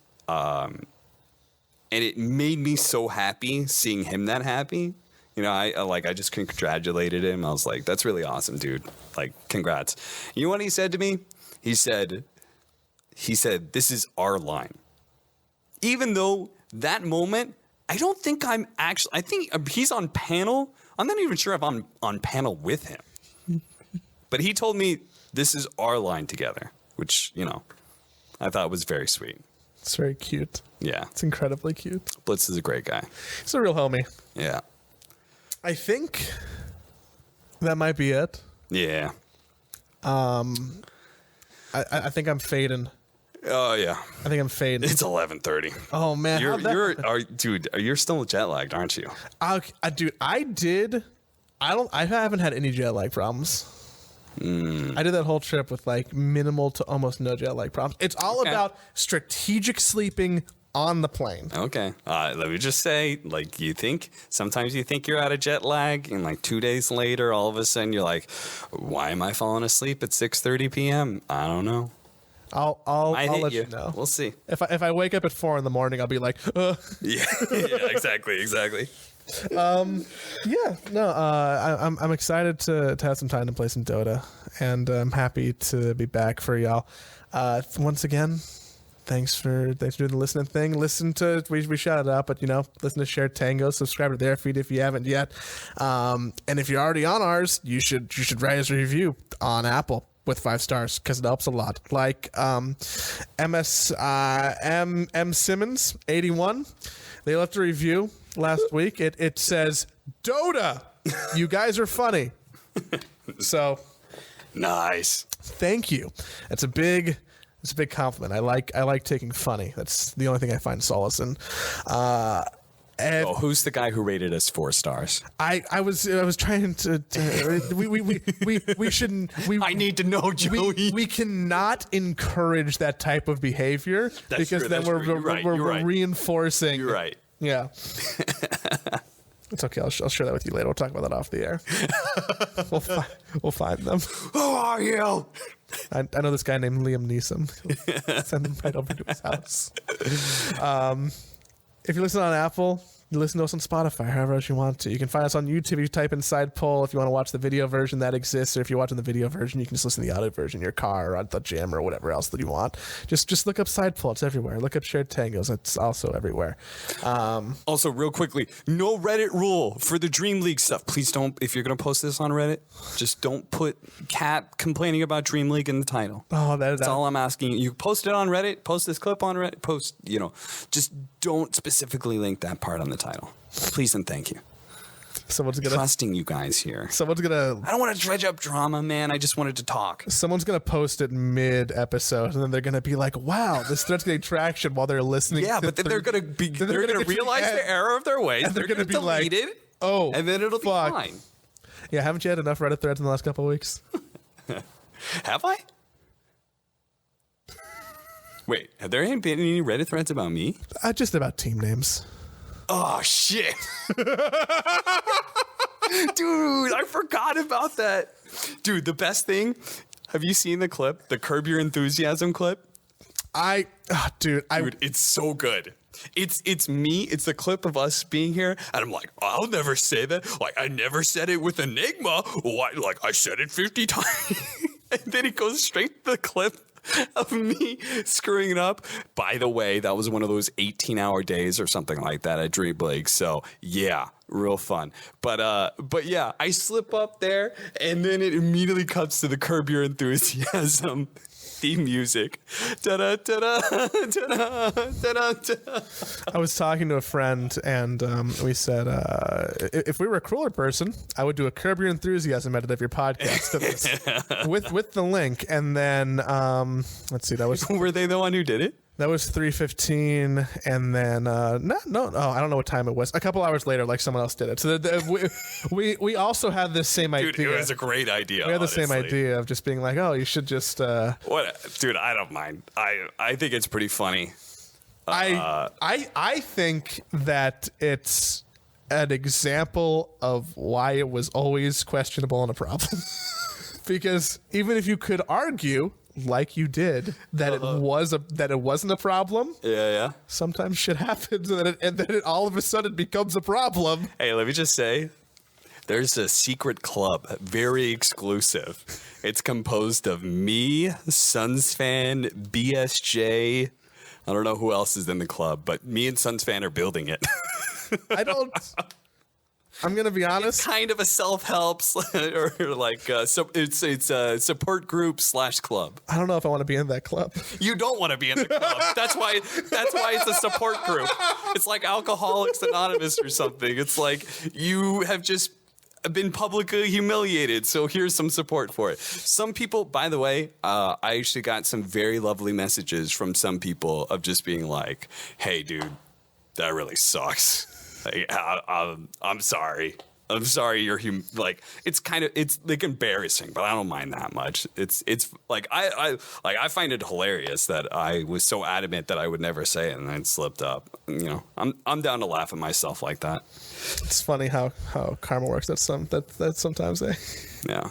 it made me so happy seeing him that happy. You know, I just congratulated him. I was like, that's really awesome, dude. Like, congrats. You know what he said to me? He said, this is our line. Even though that moment, I think he's on panel. I'm not even sure if I'm on panel with him. But he told me this is our line together, which, you know, I thought was very sweet. It's very cute. Yeah. It's incredibly cute. Blitz is a great guy. He's a real homie. Yeah. I think that might be it. Yeah. I think I'm fading. Oh yeah. I think I'm fading. It's 11:30. Oh man. You're still jet lagged, aren't you? Dude, I haven't had any jet lag problems. I did that whole trip with like minimal to almost no jet lag problems. It's all about strategic sleeping on the plane. Okay. Let me just say, like, sometimes you think you're out of jet lag, and like 2 days later, all of a sudden you're like, why am I falling asleep at 6:30 p.m.? I don't know. I'll let you know. We'll see. If I wake up at 4 a.m, I'll be like, yeah, exactly. I'm excited to have some time to play some Dota, and I'm happy to be back for y'all. Once again, thanks for doing the listening thing. Listen to we shouted it out, but listen to Shared Tango. Subscribe to their feed if you haven't yet. And if you're already on ours, you should write us a review on Apple with 5 stars because it helps a lot. Like M Simmons 81, they left a review last week. It says, Dota, you guys are funny. So nice. Thank you. It's a big compliment. I like taking funny. That's the only thing I find solace in. Who's the guy who rated us 4 stars? I was trying to we shouldn't. I need to know, Joey. We cannot encourage that type of behavior because then we're reinforcing. You're right. Yeah. It's okay. I'll share that with you later. We'll talk about that off the air. We'll find them. Who are you? I know this guy named Liam Neeson. Send him right over to his house. If you listen on Apple, you listen to us on Spotify, however else you want to. You can find us on YouTube. You type in Side Poll if you want to watch the video version that exists, or if you're watching the video version, you can just listen to the audio version in your car or at the gym or whatever else that you want. Just look up Side Poll. It's everywhere. Look up Shared Tangos. It's also everywhere. Also, real quickly, no Reddit rule for the Dreamleague stuff. Please don't, if you're going to post this on Reddit, just don't put cat complaining about Dreamleague in the title. Oh, that's all I'm asking. You post it on Reddit, post this clip on Reddit, just don't specifically link that part on the title. Please and thank you. Someone's gonna trusting you guys here. I don't want to dredge up drama, man. I just wanted to talk. Someone's gonna post it mid-episode, and then they're gonna be like, "Wow, this thread's getting traction," while they're listening. Yeah, but then they're gonna realize the error of their ways. And they're gonna be delete like, it, "Oh, and then it'll be fine." Yeah, haven't you had enough Reddit threads in the last couple of weeks? Have I? Wait, have there been any Reddit threads about me? Just about team names. Oh, shit. Dude, I forgot about that. Dude, the best thing, have you seen the clip? The Curb Your Enthusiasm clip? Dude, it's so good. It's me. It's the clip of us being here, and I'm like, I'll never say that. Like, I never said it with Enigma. Why? Like, I said it 50 times. And then it goes straight to the clip of me screwing it up. By the way, that was one of those 18-hour days or something like that at Dreamleague. So yeah, real fun. But yeah, I slip up there, and then it immediately cuts to the Curb Your Enthusiasm theme music. Da-da, da-da, da-da, da-da, da-da. I was talking to a friend, and we said, if we were a crueler person, I would do a Curb Your Enthusiasm edit of your podcast to this, with the link. And then, let's see, that was... Were they the one who did it? That was 3:15, and then I don't know what time it was. A couple hours later, like someone else did it. So we also had this same idea. Dude, it was a great idea. We had the same idea of just being like, oh, you should just. Dude, I don't mind. I think it's pretty funny. I think that it's an example of why it was always questionable and a problem. Because even if you could argue, like you did, that it wasn't a problem. Yeah. Sometimes shit happens, and then it all of a sudden becomes a problem. Hey, let me just say, there's a secret club, very exclusive. It's composed of me, Suns fan, BSJ. I don't know who else is in the club, but me and Suns fan are building it. I'm gonna be honest. It's kind of a self-help or like it's a support group / club. I don't know if I want to be in that club. You don't want to be in the club. That's why it's a support group. It's like Alcoholics Anonymous or something. It's like you have just been publicly humiliated, so here's some support for it. Some people, by the way, I actually got some very lovely messages from some people of just being like, "Hey, dude, that really sucks. Like, I'm sorry. I'm sorry. You're like, it's like embarrassing, but I don't mind that much. It's like I find it hilarious that I was so adamant that I would never say it and then slipped up. You know, I'm down to laugh at myself like that. It's funny how karma works. That's sometimes Yeah.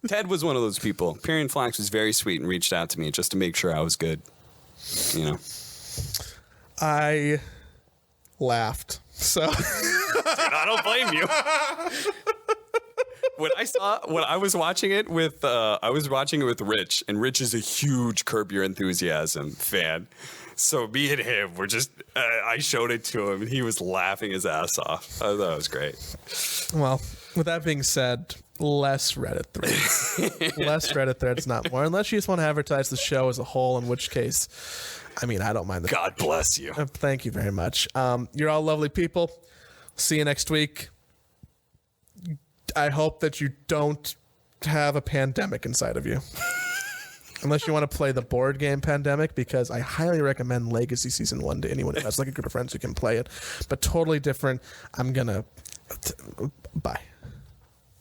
Ted was one of those people. Period Flax was very sweet and reached out to me just to make sure I was good. You know, I laughed. So dude, I don't blame you. When I was watching it with Rich, and Rich is a huge Curb Your Enthusiasm fan. So me and him were just, I showed it to him and he was laughing his ass off. I thought it was great. Well, with that being said, less Reddit threads. Less Reddit threads, not more. Unless you just want to advertise the show as a whole, in which case, I mean, I don't mind. God bless you. Thank you very much. You're all lovely people. See you next week. I hope that you don't have a pandemic inside of you. Unless you want to play the board game Pandemic, because I highly recommend Legacy Season 1 to anyone who has like a group of friends who can play it. But totally different. Bye.